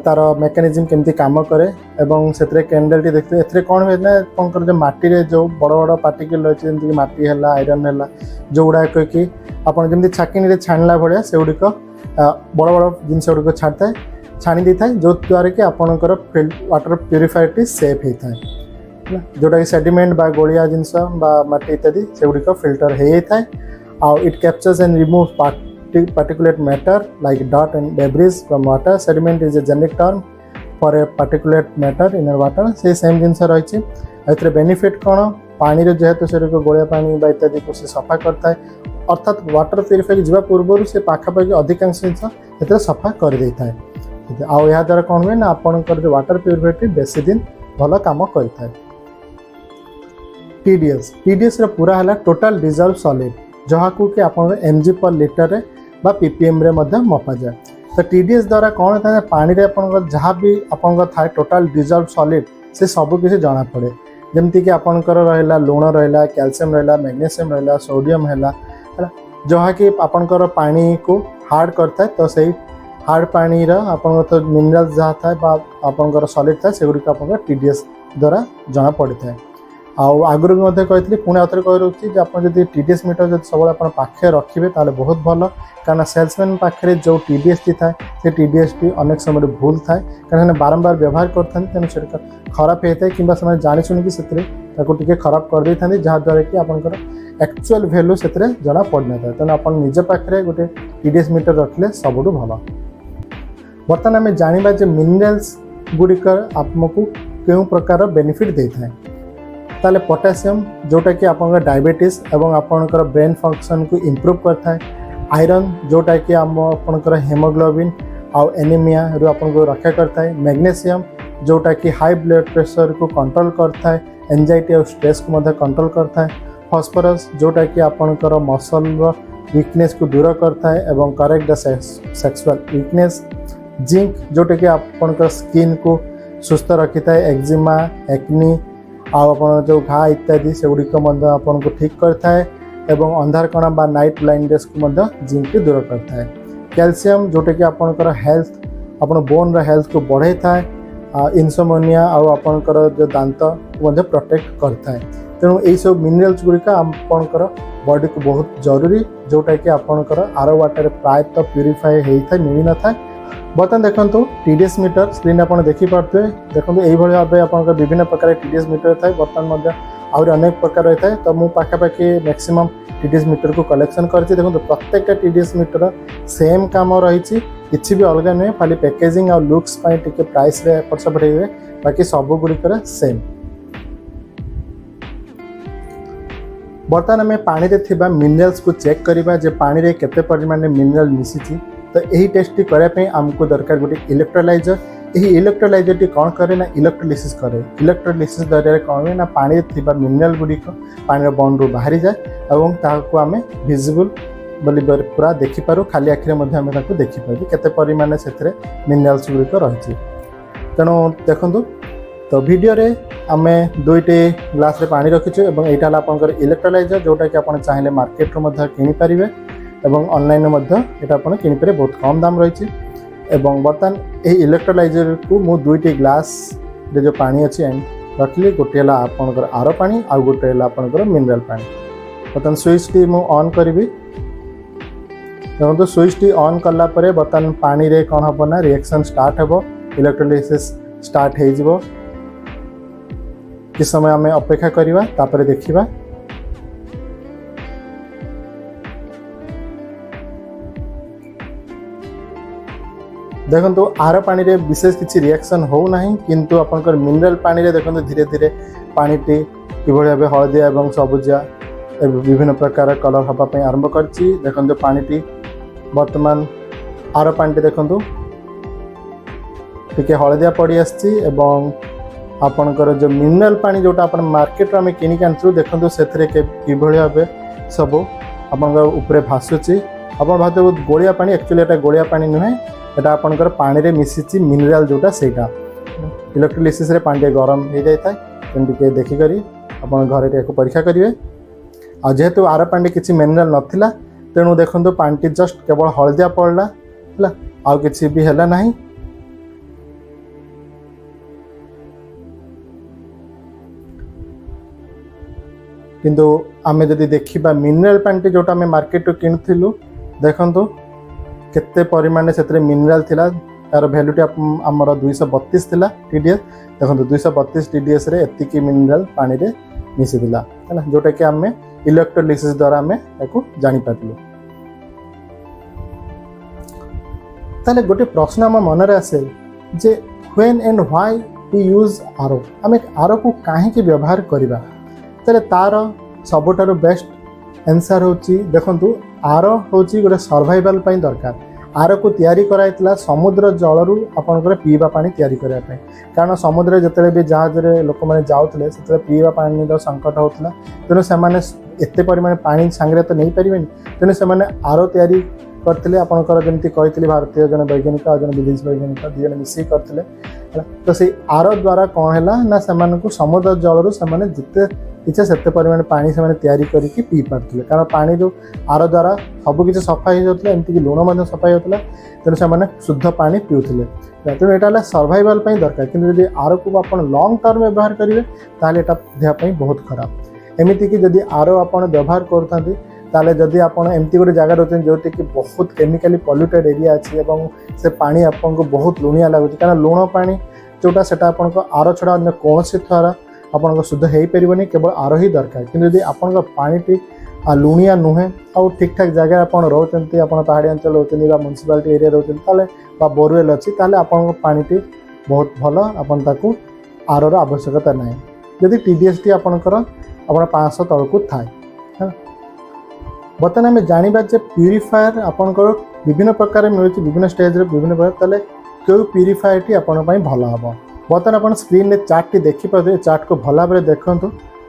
तार मेकानिज्म केमती काम करे एवं से कैंडल टी देखते ए कौन हुए ना आपंकर जो माटी रे जो बड़ बड़ पार्टिकल अच्छे जमीक माटी है आयरन है जो गुड़ाक कि आपड़ जमी छाकिनी छाणला भाया से गुड़िक बड़ बड़ जिनस गुड़िक छाड़ता है छाणी दी था जो द्वारा कि आपंकर वाटर प्यूरीफायर टी सेफ होता है जोटा कि सेडिमेंट बा गोलिया जिनस माटी इत्यादि से गुड़िक फिल्टर हो जाता है आउ it captures and remove particulate matter like dirt and debris from water. Sediment is a generic term for a particulate matter in a water. से सेम जिनस रही है बेनिफिट कौन पानी जेहेतु से गोलिया पानी इत्यादि को से सफा करता है अर्थात वाटर प्यूरीफायर जावा पूर्व से पाखापाखि अधिकांश जिन सफा कर देता है आउ या द्वारा कौन हुए ना आपंकर जो वाटर प्यूरीफायर बेसी दिन भल काम करता है। TDS पूरा है टोटाल डिजॉल्व सॉलिड जहाँ को कि आप mg पर लीटर बा ppm रे मध्य मपा जाए तो TDS द्वारा कौन होता है पानी रे जहाँ भी आप था टोटाल डिजॉल्व सॉलिड से सब किसी जना पड़े जमती कि आपणकर रहा लुण रहा कैल्शियम रहा मैग्नेशियम रहा सोडियम है जहाँ कि आपणकर पानी को हार्ड करता है। तो सही हार्ड पानी आपन तो मिनरल्स जहाँ थाए आपणकर सॉलिड थाए सेगुड़िक आप टीडीएस द्वारा जना पड़ी था। आगुरी भी कही पुणी आउ थे कही रखी आप टीडीएस मीटर जो सब आप पाखे रखिए ताले बहुत भल कारण सेल्समैन पाखे जो टीडीएस टी थाए से टीडीएस टी अनेक समय भूल थाए कारण बारंबार व्यवहार करते से खराब होता है कि जानी शुणी से खराब कर दे था जहाँद्वारा कि आपंकर एक्चुअल भैल्यू से जना पड़ना था। तेनाली आप निज पाखे गोटे टीडीएस मीटर रखिले सबुठ भल। बर्तमान आम जाना जे मिनरल्स गुड़िक आमको क्यों प्रकार बेनिफिट दे था। ताले पोटासियम जोटा कि आप डायबिटीज एवं आपणकर ब्रेन फंक्शन को इम्प्रूव करता है। आयरन जोटा कि आपणकर हेमोग्लोबिन आउ एनीमिया रू आपको रक्षा करता है। मैग्नेशियम जोटा कि हाई ब्लड प्रेशर को कंट्रोल करता है। एंजाइटी और स्ट्रेस को कंट्रोल करता है। फॉस्फोरस जोटा कि आपणकर मसल वीकनेस को दूर करता है एवं correct the sexual weakness. Zinc जोटा कि आपणकर स्किन को सुस्थ रखी था। एक्जिमा एक्नी आप जो घा इत्यादि से गुड़िक आपन को ठीक करता है एवं अंधार कणा बा नाइट ब्लाइंडनेस को जिंक टी दूर करता है। कैल्शियम जोटा कि आपणकर हेल्थ आपन बोन हेल्थ को बढ़े था। इनसोमनिया आउ आपणकर जो दांत को प्रोटेक्ट करता है। तेणु यही सब मिनरल्स गुड़िक आपणकर बॉडी को बहुत जरूरी जोटा कि आपणकर आर वाटर प्रायतः प्यूरीफाई होता है मिल न था। बर्तमान देखो टीडीएस मीटर स्क्रीन आप देखिपे देखो यही भाव आप विभिन्न प्रकार टीडीएस मीटर थाए। बर्तमान आहरी अनेक प्रकार रही है। तो मुझे पाखापाखि मैक्सिमम टीडीएस मीटर को कलेक्शन करती। देखो प्रत्येक टीडीएस मीटर सेम काम रही किसी भी अलग नुहे खाली पैकेजिंग और लुक्स टिके प्राइस रे एपट सेपट हुए बाकी सब गुड़िकर सेम। बर्तमान आम पानी रे थिबा मिनरल्स को चेक करवा जे पानी रे केते परिमाण में मिनरल मिसी। तो यही टेस्ट करने आमको दरकार गोटे इलेक्ट्रोलाइजर। यही इलेक्ट्रोलाइजर टी कौन करे ना इलेक्ट्रोलिसिस करे। इलेक्ट्रोलिसिस द्वारा कौन हुए ना पानी थिबा मिनरल गुड़िक पानी बॉन्ड रू बाहरी जाए और ताको आम विजिबल बोली पूरा देखिपारू खाली आखिरे आम देखिपारू केते परिमाण से मिनरल्स गुड़िक रही। तेणु देखु तो वीडियो रे आम दुईटी ग्लास रे पानी रखीचु और यहाँ आपंकर इलेक्ट्रोलाइजर जोटा कि आप चाहिए मार्केट रू किनीपारे एवं ऑनलाइन यहाँ आप किनीपारे बहुत कम दाम रही। बर्तमान यही इलेक्ट्रोलाइजर को मु दुईटी ग्लास रे जो पानी अच्छी रखिली गोटे है आपंकर आर पानी आउ गोटे है आपंकर मिनरल पानी। बर्तमान स्विच टी मु ऑन करी देखो स्विच टी ऑन कला परे बर्तमान पानी रे कौन हम ना रिएक्शन स्टार्ट हो इलेक्ट्रोलाइसिस स्टार्ट हो किस समय आम अपेक्षा करवा तापर देखिबा। देखो आर पानी रे विशेष किसी रिएक्शन हो ना किंतु आपंकर मिनरल पानी रे देखो धीरे धीरे पानी टी कि भाव हलदिया और सबुजिया विभिन्न प्रकार कलर हाँपाई आरंभ कर। देखो पानी टी बर्तमान आर पानी देखो टी हलदिया पड़ी आसी आपणकर जो मिनरल पानी जोटा आप मार्केट आम किनिक आनू देखो से भाव सब आपरे भासुची। आप भावते बहुत गोलिया पानी एक्चुअली एटा गोलिया पानी नुहे एटा आपणकर पानी रे मिसिची मिनरल जोटा सेटा इलेक्ट्रोलिसिस रे पानी गरम हो जाए टे देखिक आप घरे परीक्षा करेंगे। आ जेहेतु आर पानी किसी मिनरल नथिला तेणु देखो पानी जस्ट केवल हलदिया पड़ला है आउ किसी भी है ना। किंतु आमे जदि देखिबा मिनरल पानी जोटा आम मार्केट किणुलु देखो केते परिमाण से मिनरल थिला तार भैल्यूटी आमर 232 थिला टीडीएस। देखो 232 टीडीएस रे एतिकी मिनरल पानी रे मिसी थिला है ना जोटा कि आम इलेक्ट्रोलिसिस द्वारा आम जानी पारलु। ताले गोटे प्रश्न आम मन रे आसे जे when and why we use आरो आम आरो को काहे व्यवहार करबा। ताले तार सबुठार बेस्ट आंसर होची देखंतु आर होची गोटे सर्वाइवल पाई दरकार। आर को तैयारी कराइतला समुद्र जलरू आपनकर पीवा पानी तैयारी करबा पाई कारण समुद्र जतले भी जहाज रे लोक माने जाउतले सेतले पीवा पानी रो संकट होतला तेनु से माने एते परिमाण पानी संग्रह तो नहीं परिबेनी तेनु से माने आर तैयारी करते आपंकर जमी कही भारतीय जन वैज्ञानिक और जन विदेशी वैज्ञानिक दी जन मिसिक करते तो से आर द्वारा कौन है ना से समुद्र जलू से जिते इच्छा से परिमाण पानी से तैयारी करके पी पार्थे कारण पानी जो आर द्वारा सबकि सफा हो जाता एमतीक लुण सफा होता तेणु से शुद्ध पानी पीऊले तेणु यहाँ सर्वाइवल दरकार कि आर को आप लंग टर्म व्यवहार करेंगे ताहले देहपाई बहुत खराब एमती कि जदि आर आप व्यवहार करते जदि आप एमती गोटे जगह रोचे जो कि बहुत केमिकली पल्यूटेड एरिया अच्छी से पानी आपको बहुत लुणिया लगुच कारण लुण पानी जोटा से आर छड़ा अन्य कौन द्वारा आपन शुद्ध हो पारे केवल आर ही दरकार कि आपन पानी लुणिया नुहे और ठीक ठाक जगह आप रोचे आप पहाड़ी अंचल रोचे म्यूनिसिपालिटी एरिया रोचे बोरवेल अच्छी आपन पानी बहुत भल आपन आर आवश्यकता ना जदि TDS टी आपंकर आप 500 तौक थाए बर्तमान आम जाना जे प्यूरीफायर आपंकर विभिन्न प्रकार मिलूँ विभिन्न स्टेज विभिन्न प्रकार क्यों प्यूरीफायर टी आपण भल हम बर्तमान आप स्क्रीन में चार्ट टी देखिपे चार्ट को भल भाव देखु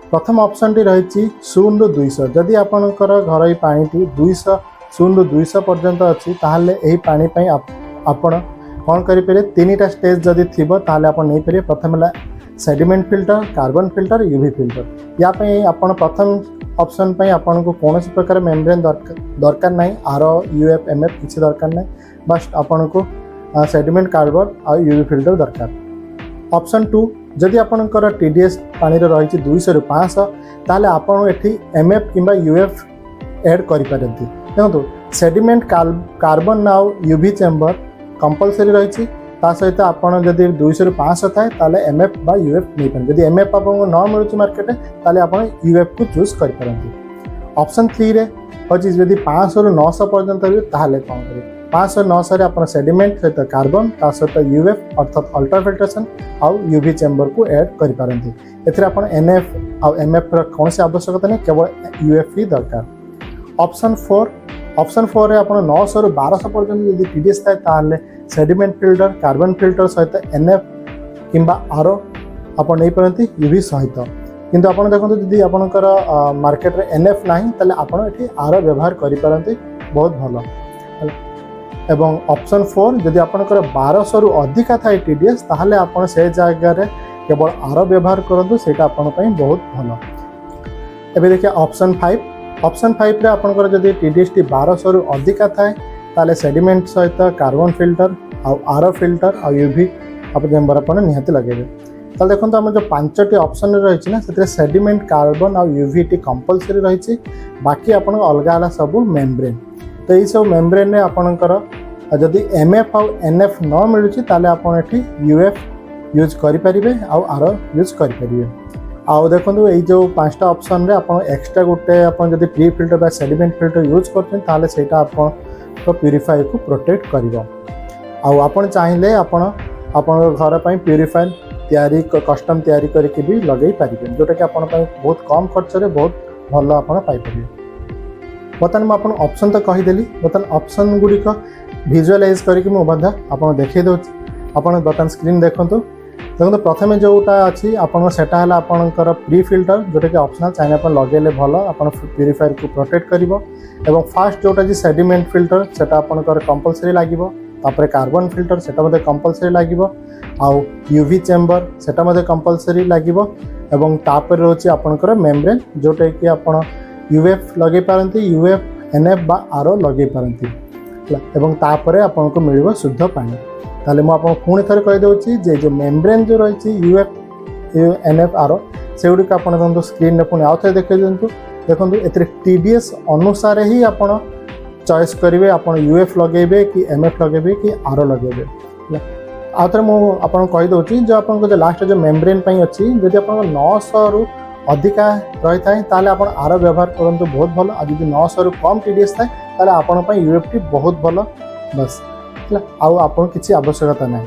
प्रथम ऑप्शन टी रही 0 ରୁ 200 जदि आपंकर घर पानी 200 0 ରୁ 200 पर्यंत अच्छी ताहले यही पानी आपण कौन करें 3टा स्टेज जदि थी ताहले आप नहीं पारे प्रथम है sediment filter carbon filter UV filter यापाई आप प्रथम ऑप्शन पे आपन को कौन प्रकार मेम्ब्रेन दरकार ना आर UF MF किसी दरकार ना बस आपन को सेडिमेंट कार्बन और यूवी फिल्टर दरकार ऑप्शन 2 जदि आपंकर TDS पानी रही 200 ରୁ 500 ताले आपन एठी MF किंबा UF ऐड करें देखो सेडिमेंट कार्बन ना यूवी चेम्बर कंपलसरी रही सहित आपड़ जदि 200 ରୁ 500 थाए ताले MF बा UF नहीं पारे जदि MF आपको न मिलूँ मार्केट ताले आप UF को चूज करें ऑप्शन 3 रे अच्छी जदि 500 ରୁ 900 पर्यंत ताहले कौन करें 500 ରୁ 900 आप सेडिमेंट सहित कार्बन सहित UF अर्थात अल्ट्राफिल्ट्रेशन आउ यूवी चेम्बर को ऐड करें आप NF और MF कौन सी आवश्यकता नहीं केवल UF ही दरकार ऑप्शन 4 रे आप 900 ରୁ 1200 पर्यंत जदि TDS थाए ताहले सेडिमेंट फिल्टर कार्बन फिल्टर सहित NF किंबा आर आप नहीं पारती यूवी सहित किंतु आप देखो जदि आपंकर मार्केट रे NF ना ताले आप आर व्यवहार करें बहुत भल एवं ऑप्शन 4 जदि आपंकर 1200 ରୁ अधिका थाए TDS ताहले आप से जगह केवल आर व्यवहार करूँ से बहुत भल एवं देखिए ऑप्शन 5 रे आपंकर जदि TDS टी 1200 ରୁ अधिका थाए ताले सेडिमेंट सहित कार्बन फिल्टर आर फिल्टर और यूवी आप चेम्बर आप निहाती लगे तो देखो आम जो 5टी ऑप्शन रही ना से सेडिमेंट कार्बन और यूवी टी कंपलसरी रही बाकी आप अलग अलग सब मेम्ब्रेन तो ये सब मेम्ब्रेन में आपंकर जदि MF और NF न मिलूँ ताले आप UF यूज करें आर यूज करें आउ देखो ये जो 5टा ऑप्शन रे आप एक्स्ट्रा गोटे आप जब प्री फिल्टर बा सेडिमेंट फिल्टर यूज करते आप प्यूरीफायर को प्रोटेक्ट कर आपन चाहिए आपण घर पर प्यूरीफायर तैयारी कस्टम तैयारी करके भी लगे पारे जोटा कि आपण बहुत कम खर्च रे बहुत भल आप पाइपर बर्तमान मुझे ऑप्शन तो कहीदेली बर्तमान ऑप्शन गुड़िक विजुअलाइज करके मुझे आपको देखा दूसरी आप बर्तमान स्क्रीन देखूँ देखो प्रथम जोटा अच्छी आपटा है आपंकर प्री फिल्टर जोटा कि ऑप्शनल चाहिए आप लगे भल आप प्यूरीफायर को प्रोटेक्ट कर फास्ट जोटा जी सेडिमेंट फिल्टर से आपंकर कंपलसरी लगे तापर कार्बन फिल्टर से कंपलसरी लगे आउ यूवी चेम्बर से कंपलसरी लगे तापर रोचे आपंकर मेम्ब्रेन जोटा कि आप UF लगे पारती UF NF बा आर लगे पारती तापर आपको मिल शुद्ध पानी ताले मु आपको पुणी थे कहीदे जे जो मेम्ब्रेन जो रही UF NF आर से गुड़िक आप स्क्रीन में पुणी आउ थे देखे दिंतु देखो ए TDS अनुसार ही आप चॉइस करेंगे आप UF लगे कि MF लगे कि आर लगे आउ थे मुझे कहीदे जो आप लास्ट जो मेम्ब्रेन अच्छी जब आप 900 ରୁ अधिका रही थाए ताले आप आर व्यवहार करूँ बहुत भल आ जब 900 ରୁ कम TDS थाए ताले आपण UF टी बहुत भल बस आउ आपन किसी आवश्यकता ना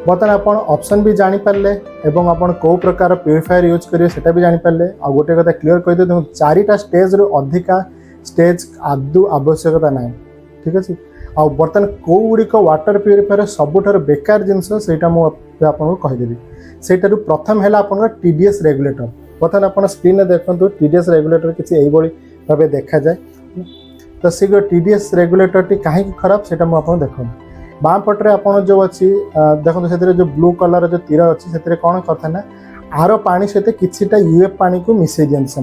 बर्तमान आप ऑप्शन भी जानीपारे और आप कौ प्रकार प्यूरीफायर यूज करेंगे सेटा भी जानीपारे आ गोटे कथा क्लीयर करदे देखो 4टा स्टेज रू अधिका स्टेज आदौ आवश्यकता ना ठीक अच्छे आ बर्तमान कौ गुड़िक वाटर प्यूरीफायर सबुठार बेकार जिनस से आपको कहीदेवी सेठार प्रथम है आप TDS रेगुलेटर बर्तमान आप स्क्रीन में देखो TDS रेगुलेटर किसी भाव देखा जाए तो सी TDS रेगुलेटर टी कहीं खराब से मुझे देखो बाँ पटे आप जो अच्छी देखो से जो ब्लू कलर जो तीर अच्छी से कौन करता ना आर पानी सहित किसीटा यूएफ पानी को मिसई दिखते से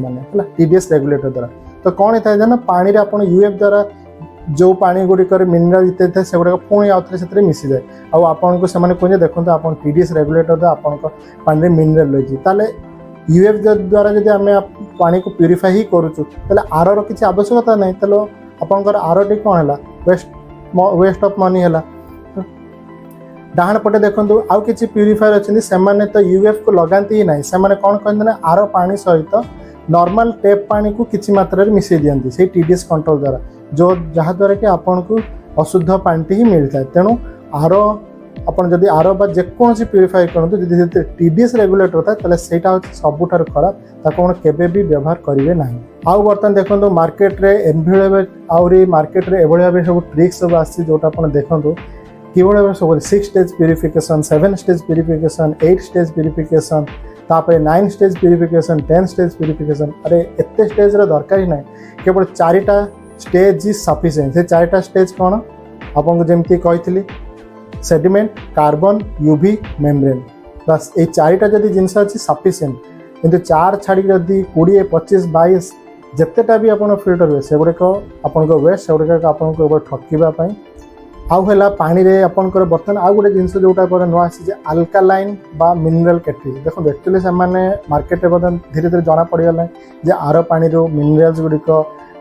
TDS रेगुलेटर द्वारा तो कौन होता है ना पानी रे आपण यूएफ द्वारा जो पानी गुड़िक मिनरल इत्यादि था से गुड़ाक पुणी आउ थे से मिसी जाए आपन को से कहते देखो आप TDS रेगुलेटर द्वारा आपन पानी में मिनरल रही यूएफ द्वारा जब आम पानी को प्यूरीफाई ही करुचु आर किसी आवश्यकता नहीं तो आपंकर आर टी कौन है वेस्ट ऑफ मनी है डाण पटे देखो आउ किसी प्यूरीफायर अच्छे से तो यूएफ को लगाती ही ना से कौन कहते ना आर पानी सहित नॉर्मल टेप पानी को किसी मात्रा मिसई दिखती से TDS कंट्रोल द्वारा जो जहाद्वारा कि आपन को अशुद्ध पानी ही मिलता है तेणु आर आपन जदि आर बा जेकोसी प्यूरीफाई करूँ जब TDS रेगुलेटर था तो सहीटा हूँ सबुठार खराब ताको केबे भी व्यवहार करेंगे ना आउ बर्तमान देखो मार्केट रे एनभिलेबल आउरी मार्केट रे एभली भाव सब ट्रिक्स सब आसी जोटा आपन देखो कि सब 6 stage purification 7 stage purification 8 stage purification तापर 9 स्टेज प्यूरिफिकेशन 10 स्टेज प्यूरिफिकेशन अरे एत स्टेज दरकार ही ना केवल 4टा स्टेज इज सफिशिएंट से 4टा स्टेज कौन आपको जमती कही सेडिमेंट कार्बन यूवी मेम्ब्रेन बस ये 4टा जदि जिनस अच्छी सफिशिएंट किंतु 4 छाड़ी जदि 20 25 22 जितेटा भी आप फिल्टर हुए से गुड़िक आपण वेस्ट से गुड़िक आपको ठकवाई आउ है पानी रे आपंकर बर्तमान आउ गोटे जिनस जोटा नुआ आसी अल्कालाइन बा मिनरल कैटरिज देखो एक्चुअली से मार्केट में बर्तमान धीरे धीरे जना पड़गला जे आर पानी मिनरल्स गुड़िक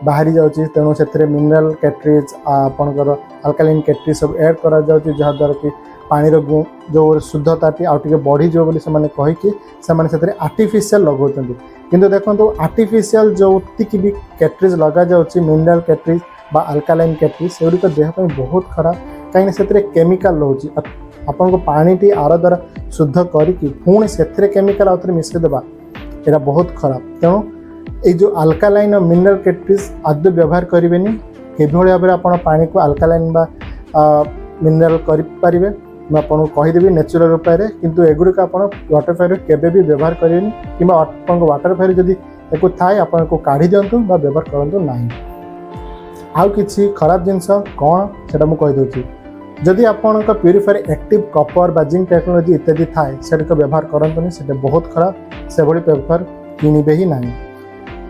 बाहरी जाऊँगी तेणु से मिनरल कैटरिज आपंकर अल्कालाइन कैटरिज सब ऐड करा जाउची जहाद्वारा कि पानी जो शुद्धता आउटे बढ़ी जाए बोली से कहीकि आर्टिफिशियल लगाउछन्ति किंतु देखो आर्टिफिशियल जो भी कैटरिज लगा जाउची मिनरल कैटरिज बा अल्कालाइन कैटरिज से गुड़िक देहपाई बहुत खराब कहीं से केमिकल रोचे आपन को पानी टी आर द्वारा शुद्ध करके पुणी से केमिकल आउे मिसईदेवा यहाँ बहुत खराब तेणु ये जो अल्कालाइन और मिनरल कैटरिज आदि व्यवहार करेंगे किभली भाव में आप पानी को अल्कालाइन बा मिनरल करेंगे मैं आपको कहीदेवी नेचुरल उपाय किंतु एगुड़िक आप वाटर फायर केबे भी व्यवहार करेंगे कि वाटर फायर जदि एक थाए आपको काढ़ी दिंतु व्यवहार करूँ ना आउ किसी खराब जिनस कौन से कहीदे जदि आपण प्यूरीफायर एक्टिव कपर बा जिंक टेक्नोलोजी इत्यादि थाए से व्यवहार करते से बहुत खराब से भली पेपर किणवे ही ना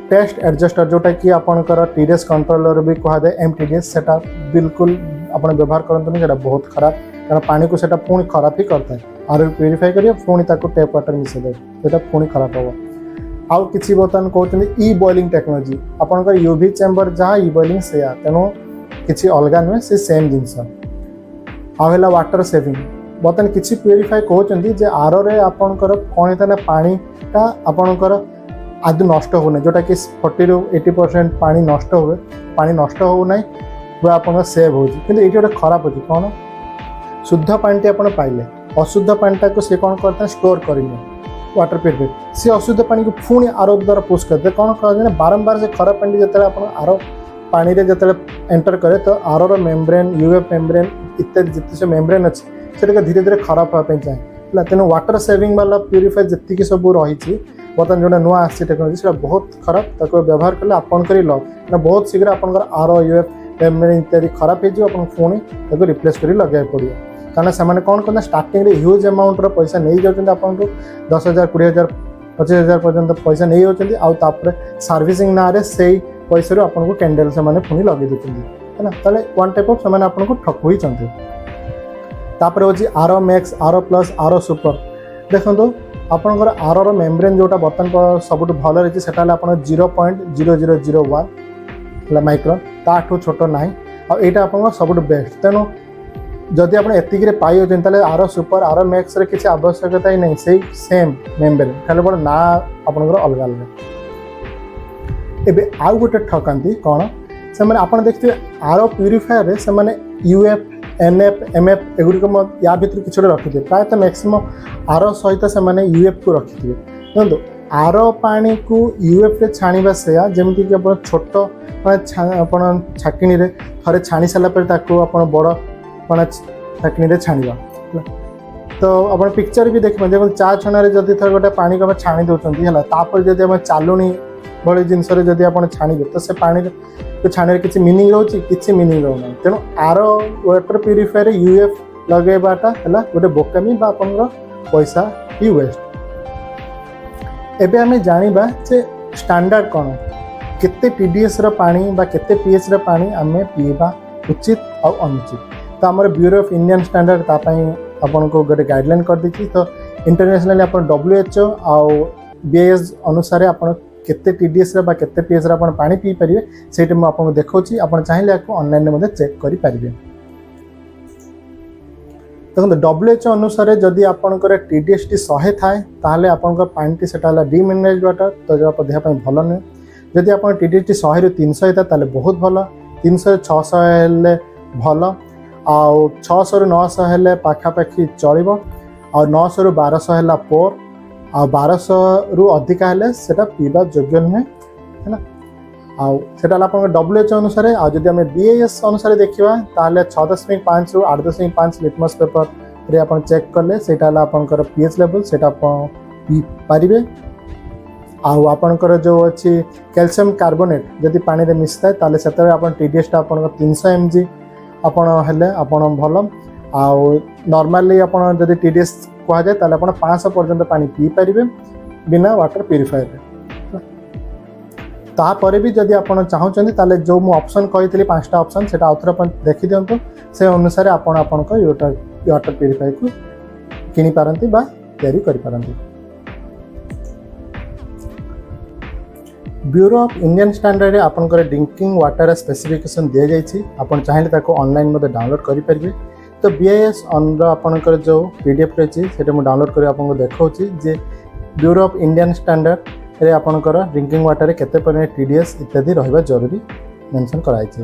टेस्ट एडजस्टर जोटा कि आपंकर TDS कंट्रोलर भी कहए MTDS से बिल्कुल आप व्यवहार करते से बहुत खराब कारण पानी को सेटा पुणी खराब ही करता है आर प्यूरीफाई करिए पुणी टेप वाटर मिसेदे से पुणी खराब हम आउ कि बर्तमान कहते ई बॉइलिंग टेक्नोलोजी आपंकर यूवी चेम्बर जहाँ ई बॉइलिंग से तेणु किसी अलग नुहे से सेम जिनस आला वाटर सेविंग बर्तमान किसी प्यूरीफाई कहते आर रे आपंकर कौन होता है पानीटा आपंकर आदि नष्ट होना जोटा कि 40 ରୁ 80% पानी नष्ट हुए पानी नष्ट होना पूरा आप सेव हो ये गोटे खराब हो कौन शुद्ध पानी आप पाइले अशुद्ध पानीटा को सी कौन करता है स्टोर करेंगे वाटर प्यूरिफायर सी अशुद्ध पानी को पुणी आर द्वारा पुश करते कौन कहते बारंबार से खराब पानी जो आप आर पानी रे जो एंटर करे तो आर मेम्ब्रेन यूएफ मेम्ब्रेन इत्यादि जिते सब मेम्ब्रेन अच्छे से धीरे धीरे खराब होगापी चाहे तेणु वाटर सेविंग वाला प्यूरीफायर जी सब रही बर्तमान जो नुआ आसी टेक्नोलोजी से बहुत खराब ताको व्यवहार कले आपंकर लग बहुत शीघ्र आपंकर आर यूएफ मेम्ब्रेन इत्यादि खराब हो पुणी रिप्लेस कर लगे पड़ो कारण से कौन करना स्टार्टिंग ह्यूज अमाउंट पैसा नहीं जाऊँ आपको 10,000 20,000 25,000 पर्यंत पैसा नहीं जाऊँगी आउे सर्विसिंग ना से पैसा आपको कैंडल से पुणी लगे देते है ना वन टाइप ऑफ से आपको ठक ही तापर हूँ R max R plus R super देखो आपंकर आर मेम्ब्रेन जोटा बर्तमान सब भल रही है 0.0001 माइक्रोन ताठू छोट ना आईटा आप सब बेस्ट तेणु जदि आप एतिक पाई होते आर सुपर आर मैक्स किसी आवश्यकता ही नहीं से सेम मेम्ब्रेन खाली बड़ ना आपंकर अलग अलग एवं आउ गोटे ठकाती कौन से आप देखते आर प्यूरीफायर से यूएफ एनएफ एमएफ एगुड़िक या भर किसी गोटे रखिए प्रायतः मैक्सिमम आर सहित से यूएफ को रखिए देखो आर पानी को यूएफ रे छाणीबा से जमीती कि आप छोट छाकिणी थे छाणी सारापर आप बड़ छाकिणी छाणीबा तो आप पिक्चर भी देखिए जब चा छणारे जदि थोड़ा गोटे पानी को छाणी दौरान है तापर जब आम चालुणी भली जिनस जदि आप छाणिबे तो से पानी को छाणे किसी मीनिंग रोचे किसी मीनिंग रोना तेणु आर वाटर प्यूरीफायर यूएफ लगेबाटा है गोटे बोकामी बा आपन पैसा ही वेस्ट। एबे आमे जानिबा जे स्टैंडर्ड कौन केते टीडीएस रो पानी बा केते पीएच रो पानी आमे पीबा उचित और अनुचित। तो आमर ब्यूरो ऑफ इंडियन स्टैंडर्ड तापाई आपन को गोटे गाइडलाइन कर दी तो इंटरनेशनली अपन WHO आउ बीएस अनुसार अपन केते टीडीएस रो बा केते पीएच रो अपन पानी पी परिवे सेठी म आपन देखौची अपन चाहिले आपको ऑनलाइन मध्ये चेक करि परिवे। देखो WHO अनुसार जदि आपनकर TDS 100 थाए ताहले आपनकर पानी सेटा हला डीमिनरलाइज्ड वाटर तो जो आप देह पई भलो नै। जदि आपन TDS 100 रु 300 हेता ताले बहुत भलो 300 600 हेले भलो आउ 600 रु 900 हेले पाखा पाखी चलिबो और 900 रु 1200 हेला पोर आ 1200 रु अधिक हेले सेटा पीबा योग्य नै है ना। आउ सेटा आपन WHO अनुसार आ जदि हम BIS अनुसार देखिबा ताले 6.5 रु 8.5 लिटमस पेपर रे आपन चेक करले सेटा आपनकर पीएच लेवल सेटा आपन पी पारिबे। आउ आपनकर जो अछि कैल्शियम कार्बोनेट जदि पानी रे मिसता ताले सेते आपन TDS टा आपन 300 mg आपन हेले आपन भलो आउ नॉर्मली आपन जदि TDS कहा जाए ताले आपन 500 पर्यंत पानी पी पारिबे बिना वाटर प्यूरीफायर रे। तापर भी जदि आप चाहते ताले जो मु ऑप्शन कही 5टा ऑप्शन से आउथरे अपन देखि दियंतु से अनुसार आपण वाटर प्यूरीफायर को किनि पारंती बा तैयारी करि पारंती। ब्यूरो ऑफ इंडियन स्टैंडर्ड रे आपनकर ड्रिंकिंग वाटर स्पेसिफिकेशन दिया जाइछि आपण चाहिले ताको ऑनलाइन मध्ये डाउनलोड करि परिबे। तो BIS ऑन आपनकर जो PDF रहिछि सेटा मु डाउनलोड करि आपन को देखौछि जे ब्यूरो ऑफ इंडियन स्टैंडर्ड रे आपनकर ड्रिंकिंग वाटर केते परिमाण TDS इत्यादि रहबा जरूरी मेंशन कराइछि।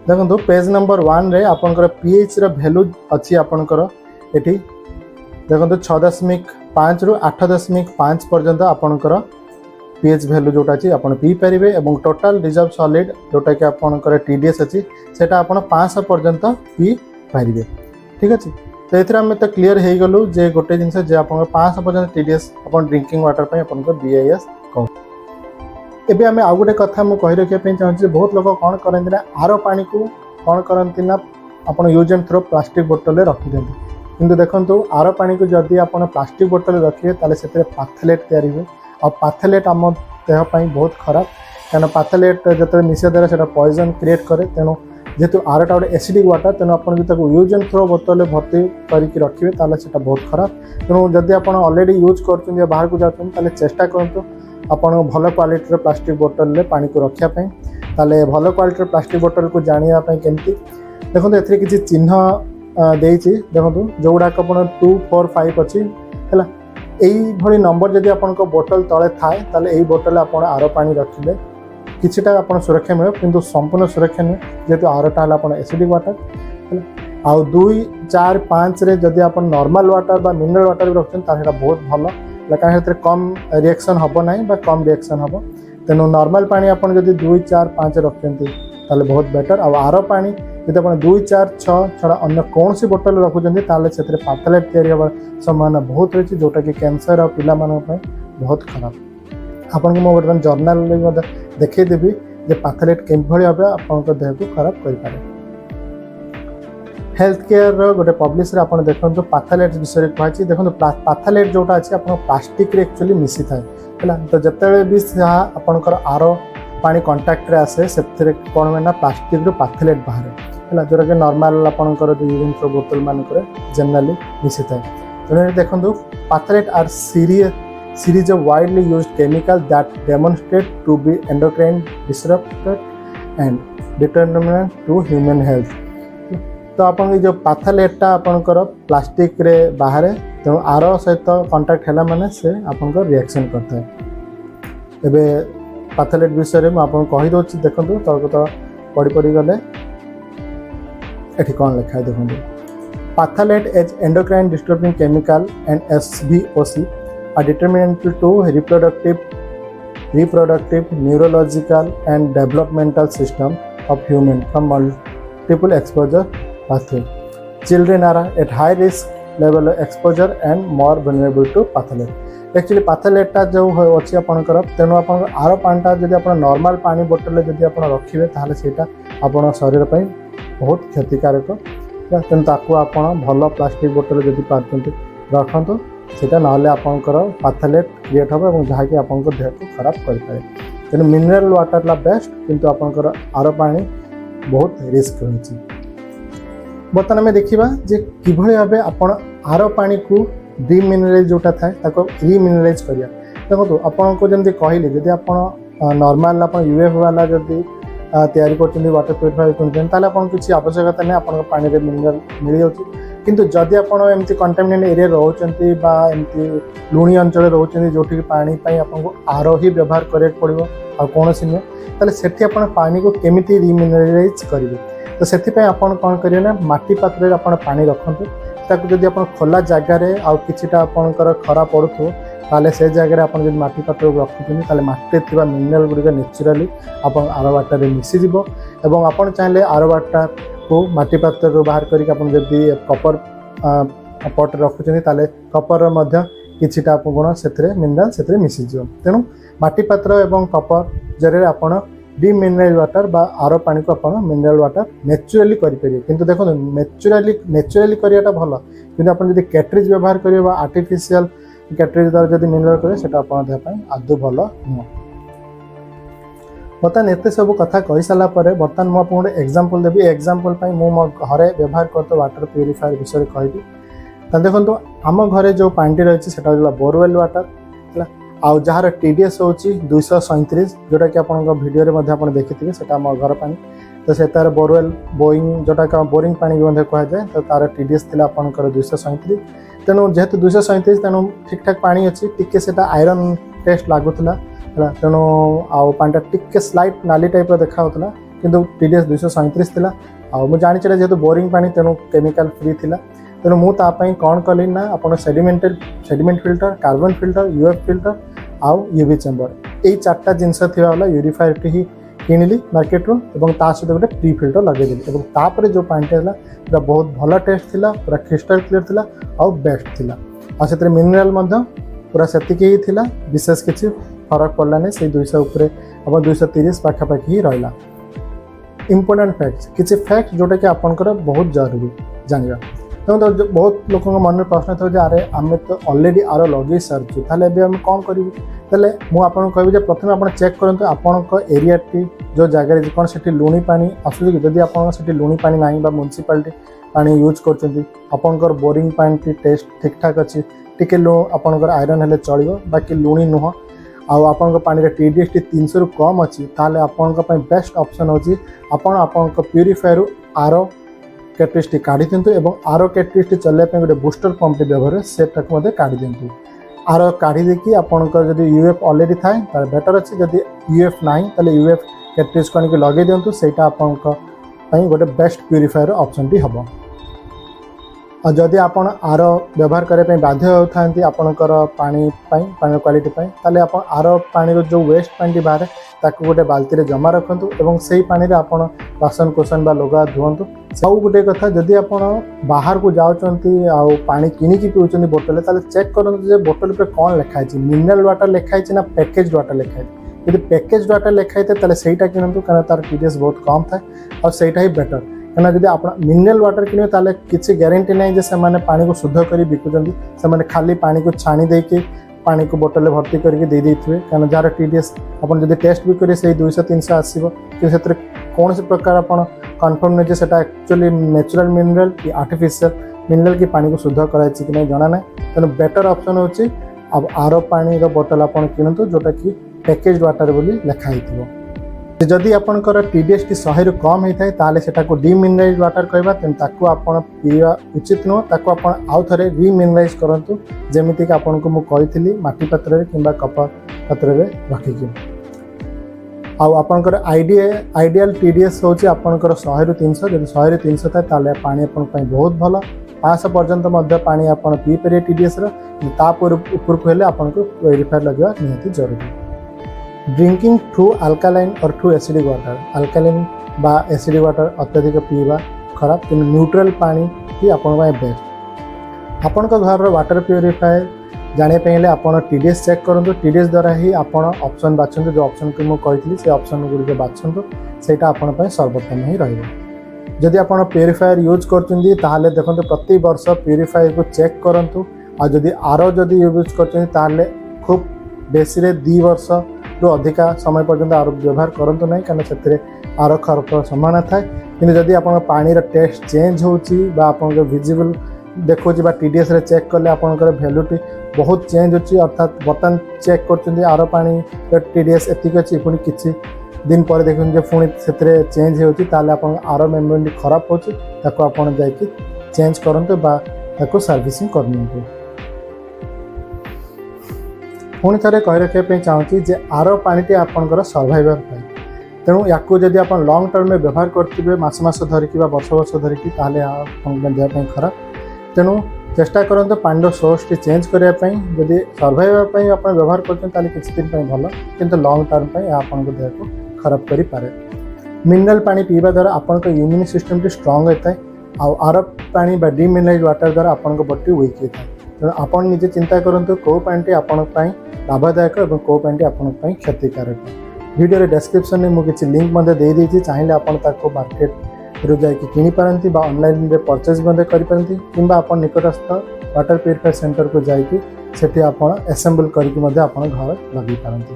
देखो पेज नंबर 1 रे आपनकर pH रो वैल्यू अछि आपनकर एठी देखो 6.5 रु 8.5 पर्यंत आपनकर pH वैल्यू जोटा अछि आपन पी परिबे एवं टोटल रिजर्व सॉलिड जोटा कि आपनकर TDS अछि सेटा आपन 500 पर्यंत पी परिबे। ठीक अछि तो एथरा में तो क्लियर हे गलु जे गोटे जिनसे जे आपन 500 पर्यंत TDS अपन ड्रिंकिंग वाटर पे अपन को BIS कहू। एबे हमें आ गोटे कथा मु कहि रखे पे चाहू जे बहुत लोग कोन करन ना आरो पानी को कोन करंती ना अपन यूज एंड थ्रो प्लास्टिक बोतल रे रखि देंती किंतु देखंतु आरो पानी को जदी अपन प्लास्टिक बोतल रे रखिए ताले सेते पाथलेट तयारी हुए और पाथलेट हम देह पई बहुत खराब कारण पाथलेट जते निषेध रे सेटा पॉइजन क्रिएट करे तेनो जेहेतु आरटा गोटे एसिडिक वाटर तेणु आपन जो यूज एंड थ्रो बोतल भर्ती करके रखिए ताले सेटा बहुत खराब। तेणु जदि आप ऑलरेडी यूज कर बाहर को जाते ताले चेष्टा करतु आपन भल क्वालिटी प्लास्टिक बोतल रे पानी को रखिया पई ताले भल क्वालिटी प्लास्टिक बोतल को जानिया पई केमती देखो एथरे किछि चिन्ह देइछि देखो जोगुडाक आपन 2 4 5 अछि हैला एई भली नंबर जदि आपन को बोतल तळे थाए ताले एई बोतल आपन आरो पानी रखिले किछिटा आपन सुरक्षा मिले किंतु संपूर्ण सुरक्षा नहीं जेहेतु आरटा हला आपन एसिडिक वाटर आउ 2 4 5 रे जदि आपन नॉर्मल वाटर बा मिनरल वाटर भी रखछन ताहेटा बहुत भलो लेकिन हेतरे कम रिएक्शन हबो नाही बा कम रिएक्शन हबो तेनो नॉर्मल पानी आपन जदि 2 4 5 रखछन्ती ताले बहुत बेटर आउ आरो पानी जदि आपन 2 4 6 छडा अन्य कोनसी बोतल रखुछन्ती ताले सेतरे पाथलेट तयारी हबा संभावना बहुत रहिछि जोटा कि कैंसर और पिला मानन पय बहुत खराब। आपन को मोबाइल जर्नल रे देखै देबी जे पाथलेट केम भली हबे आपन को देह को खराब करि पारे। हेल्थ केयर रो गोटे पब्लिश रे आपन देखंतु पाथलेट विषय कहछि देखंतु पाथलेट जोटा अछि आपन प्लास्टिक रे एक्चुअली मिसी थाए हैला तो जतले भी आपन को आरो पानी कांटेक्ट रे आसे सेतरे कोन मेना प्लास्टिक रो पाथलेट बाहर हैला जोरा के नॉर्मल आपन को यूरिन थ्रो बोतल मान करे जनरली मिसी थाए। तो देखंतु पाथलेट are series of widely used chemical that demonstrate to be endocrine disruptor and determinant to human health। तो आपन जो पाथलेटा आपन कर प्लास्टिक रे बाहर तो आरो सहित कांटेक्ट हैला माने से आपन को रिएक्शन करता है। एबे पाथलेट विषय रे म आपन कहि दोछि देखंतु तो पड़ी गले एठी कोन लिखा है देखंतु पाथलेट as endocrine disturbing chemical and SVOC are detrimental to reproductive, neurological and developmental system of human from multiple exposure pathway. Children are at high risk level of exposure and more vulnerable to pathogen। Actually पाथलेटटा जो अच्छी आपंकर तेणु आप आर पाटा जब आप नॉर्मल पानी बोतल जब आप रखिए ताहले सेटा आपण शरीर पर बहुत क्षतिकारक तेणु ताकू आप भल प्लास्टिक बोतल जब पार्टी रखु सेटा ना आपंकर पाथलेट क्रिएट हम और जहाँकि आप देह को खराब करें तेणु मिनरल वाटर ला बेस्ट किंतु आपंकर आर पानी बहुत रिस्क रही। बर्तमान आम देखा जे किभली भाव आप आर पानी को डिमिनराइज जोटा थाए रिमिनराइज करिया देखो आपन को जमी कहली जब आप नॉर्मल आप यूएफ वाला जब तैयारी कर वाटर प्यूरिफायर कर किसी आवश्यकता नहीं आप पानी में मिनरल मिल जाऊँ किंतु जदि आप एमती कंटामिनेट एरिया रोचंती बा एमती लुणी अंचल रोचंती जोटी पानी पई आपको आर ही व्यवहार करे पड़ो आ कौन नुहे ताले सेठी आपण पानी को केमिति रिमिनराइज करेंगे तो से आपन कौन करेंगे ना माटी पात्र आप पानी रखते ताकू जब आप खोला जगार आउ किछिटा आपनकर खरा पड़ुथो ताले से जगह आप जब माटी पात्र रखुଛନ୍ତି ताले माटी थिबा मिनरल गुड़िक नेचुराली आप आर वाटर रे मिसीजिवो एवं आपन चाहिले आर वाटर को माटी पात्र बाहर करके आप जब कपर पट रखुଛନ୍ତି ताले कपर मध्य किछिटा आप गुण से मिनरल से मिसीजिवो तेणु माटी पात्र एवं कपर जरिए आपन डिमिनराइज वाटर बा आर पानी को आप मिनरल वाटर नेचुराली करेंगे किंतु देखो नेचुराली कराटा भल कि आप कैटरेज व्यवहार करेंगे आर्टिफिशियल कैटरेज द्वारा जब मिनरल करेंगे सेटा आप देह आदौ भल नुह। बर्तमान एत सब कथा कही सारापर बर्तमान मुझे गोटे एग्जांपल देवी एग्जांपल मो घरे व्यवहार करते वाटर प्यूरिफायर विषय कहबी तो देखो आम घरे जो पानी रही है बोरवेल वाटर है आउ जार TDS हूँ 237 जोटा कि आप वीडियो देखिए से घर पानी तो से तार बोरवेल बोइंग जोटा कि बोरिंग पानी भी कहुए तो तार TDS थी आपंकर 237 तेणु जेहेतु 237 तेणु ठीक ठाक पानी अच्छी टिके से आयरन टेस्ट लगुला तेणु आउ पानीटा टिके स्लाइट नाली टाइप देखा किंतु TDS 237 थी आउ जानी जेहेतु बोरिंग पानी तेणु केमिकल फ्री थिला तेणु मुझे कौन कली ना आप sediment filter carbon filter UF filter आउ यूवी चेम्बर यही 4टा जिनस थी यूरिफायर टी ही किनिली मार्केट रू और सहित गोटे प्री फिल्टर लगेदेली और तापर जो पानीटा है पूरा बहुत भल टेस्ट थिला पूरा क्रिस्टल क्लियर थिला आउ बेस्ट थिला आ से मिनरल पूरा सेतिकी ही थिला विशेष किसी फरक पड़लानी से 200 उपरे अब 230 पाखापाखि ही रहा। इम्पोर्टेंट फैक्ट्स किसी फैक्ट जोटा कि आपंकर बहुत जरूरी जाना तो बहुत लोक मन में प्रश्न था अरे आम तो ऑलरेडी आर लगे सारी ताले आम कौन करूँ तेल मुझे कहबी प्रथम आप चेक करूँ आपण एरिया जो जगह कौन से लुणी पानी आसूँ जदि आप लुणी पानी ना म्यूनिसिपालिटी पानी यूज कर बोरिंग पानी टेस्ट ठीक ठाक अच्छी टी आपंकर आयरन हेल्ले चलो बाकी लुणी नुह आउ पानी TDS 300 रु कम अच्छी ताले आपण बेस्ट ऑप्शन होची आपण प्यूरिफायर आर कैटलिस्ट काढ़ी दिंतु एवं आर कैटलिस्ट चलने गोटे बूस्टर पंप व्यवहार सेटा काढ़ी दिंतु आर काढ़ी देखिए आपंकर जब यूएफ ऑलरेडी थाए तार बेटर अच्छी जब यूएफ ना ताले यूएफ कैटलिस्ट को आनिक लगे दिंतु सेटा आपंकर गोटे बेस्ट प्यूरिफायर ऑप्शन टी हम और जदि आप आर व्यवहार करने बाध्य होती आपणकर पानी क्वालिटी ताले आप आर पानी जो वेस्ट पानी बाहर ताकू गोटे बाल्टी जमा रखु और से पानी आप बासन कोसन बा लुगा धुवंतु सब गोटे कथा जदि आप बाहर को जाऊँच आउ पानी किनिकी पीउछन बोतल ताले चेक करूँ बोतल पर कौन लिखाई मिनरल वाटर लिखाई ना पैकेज वाटर लिखाई यदि पैकेज वाटर लिखाई ताले सेटा किनतु कारण तार TDS बहुत कम थाए और सेटा ही बेटर कहना जब आप मिनरल वाटर किने ताले किसी गारंटी नहीं जे से माने पानी को शुद्ध करी बिकुचंती से माने खाली पानी को छाणी देके पानी को बोतल भर्ती करके दे देथिबे कारण जार TDS अपन जदि टेस्ट भी करे से 200-300 आसीबो कि से कौन से प्रकार अपन कन्फर्म नहीं जे सेटा एक्चुअली नेचुरल मिनरल कि आर्टिफिशियल मिनरल की पानी को शुद्ध कराई कि नहीं जाना ना तेणु बेटर ऑप्शन होची अब आर पानी रो बोतल अपन किनतु जोटा कि पैकेज वाटर बोली लिखाई थिबो जदि आपंकर TDS 100 रु कम होता है ताले सेटा को डिमिनराइज वाटर कहबा तेन ताकू आपण पीवा उचित नुह ताकू आपण आउ थरे रिमिनराइज करंतु जेमिति कि आपण को मु कहिथिली माटी पात्र रे किंबा कपर पात्र रे रखिकी आउ आपंकर आइडियल TDS होची आपंकर 100 रु 300 जदि 100 रु 300 था ताले पानी आपण पई बहुत भलो 500 पर्यंत मध्य पानी आपण पी परिए TDS रो तापर ऊपर को हेले आपण को प्यूरिफायर लगवा निहाती जरूरी। ड्रिंकिंग थ्रू अल्कालाइन और थ्रू एसिडिक वाटर अल्कालाइन बा एसिडिक वाटर अत्यधिक पीवा खराब कि न्यूट्रल पानी ही आपण बेस्ट आपण घर वाटर प्यूरिफायर जाने हेले आपण TDS चेक करूँ TDS द्वारा ही आप ऑप्शन बाछंतु जो ऑप्शन को मुझे कही से ऑप्शन गुड़िक बाछंतु सेटा आपण सर्वोत्तम ही रही। जदि आप प्यूरीफायर यूज कर देखो प्रति वर्ष प्यूरीफायर को चेक करूँ आ जदि आर जदि यूज कर खूब बेसी 2 वर्ष रु अधिका समय पर्यंत आर व्यवहार करूँ ना कहीं से आर खराब संभावना थाए कि जदि आप पानी टेस्ट चेंज होपन विजिबल देखो TDS रे चेक कले आपंकर भैल्यूटी बहुत चेंज होची अर्थात बर्तमान चेक कर आर पानी TDS एतिक अच्छी पुणी किसी दिन पर देखते पुणी से चेंज होती आर मेम्ब्रेन खराब होची ताको आपण जाइए चेंज करंतु बा ताको सर्विसिंग करनियंतु। पुणी थे कही रखापी चाहूँगी जे आर पानी आपंकर सर्वाइवर पाए तेणु या जदि आप लंग टर्म में व्यवहार करेंगे मास धरिकी वर्ष वर्ष धरिकी देहपाई खराब तेणु चेष्टा करते पानी सोर्स टी चेंज करने जदि सर्वाइवाई आप व्यवहार करते किसी दिन भल किंतु लंग टर्म आपको देह को खराब करें। मिनरल पानी पीवा द्वारा आपन इम्यून सिस्टम टी स्ट्रांग होता है आर पानी डिमिनरलाइज वाटर द्वारा आपन बॉडी वीक होता है तेणु आप निजे चिंता करूँ कौ पानी आपण लाभदायक और कौ पानी आपण क्षतिकारक। वीडियो डिस्क्रिप्शन में मुझे लिंक देदेती चाहिए आपको मार्केट रू जाकि किनीपारती ऑनलाइन रे परचेज करें कि आप निकटस्थ वाटर प्यूरीफायर सेंटर को जाकि आप एसेम्बल करके घर लगे पारती।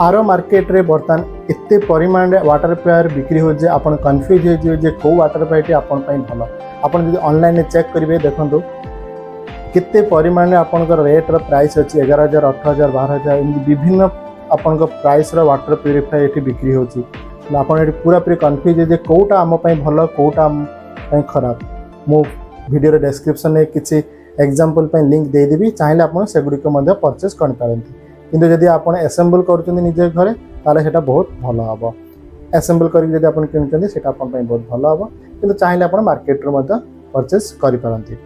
आर मार्केट रे बर्तमान एते परिमाण रे वाटर प्यूरीफायर बिक्री हो जे आप कन्फ्यूज हो कौ वाटर प्यूरीफायर भल आप ऑनलाइन चेक करेंगे देखो केते परिमाण रे आपनकर रेट रो प्राइस अच्छी 11,000 18,000 12,000 विभिन्न आपन प्राइस रो वाटर प्यूरीफायर ये बिक्री होची आप पूरा पूरी कन्फ्यूज है कौटा आम भल कौटा आम खराब। मो वीडियो डिस्क्रिप्शन में किसी एग्जांपल लिंक देदेवी चाहिए आप सेगुड़िक परचेज करें किंतु जदि आप एसेम्बल कर निजे घरे ताले सेटा बहुत भल हम एसेम्बल करके किणुचे से बहुत भल हम कि चाहिए आप मार्केट परचेज करें।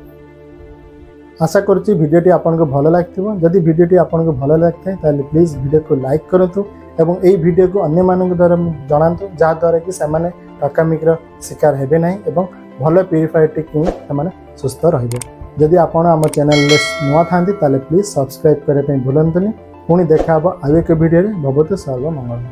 आशा करुँची भिडियोटी आपको भल लगे जदि भिडियोटी आपको भल लगता है प्लीज वीडियो को लाइक करूँ एवं यही वीडियो को अन्य मानक द्वारा जनातु जहाँद्वारा कि सेमाने ठकामिकर शिकार हेबे नहीं एवं भल प्यूरीफायर टी किने सुस्थ रहिबे। जदि आपण आम चैनल नुआ थांती ताले प्लीज सब्सक्राइब करने भूलंतुनि। पुणी देखा आउ एक वीडियो भवतु सर्वमंगल।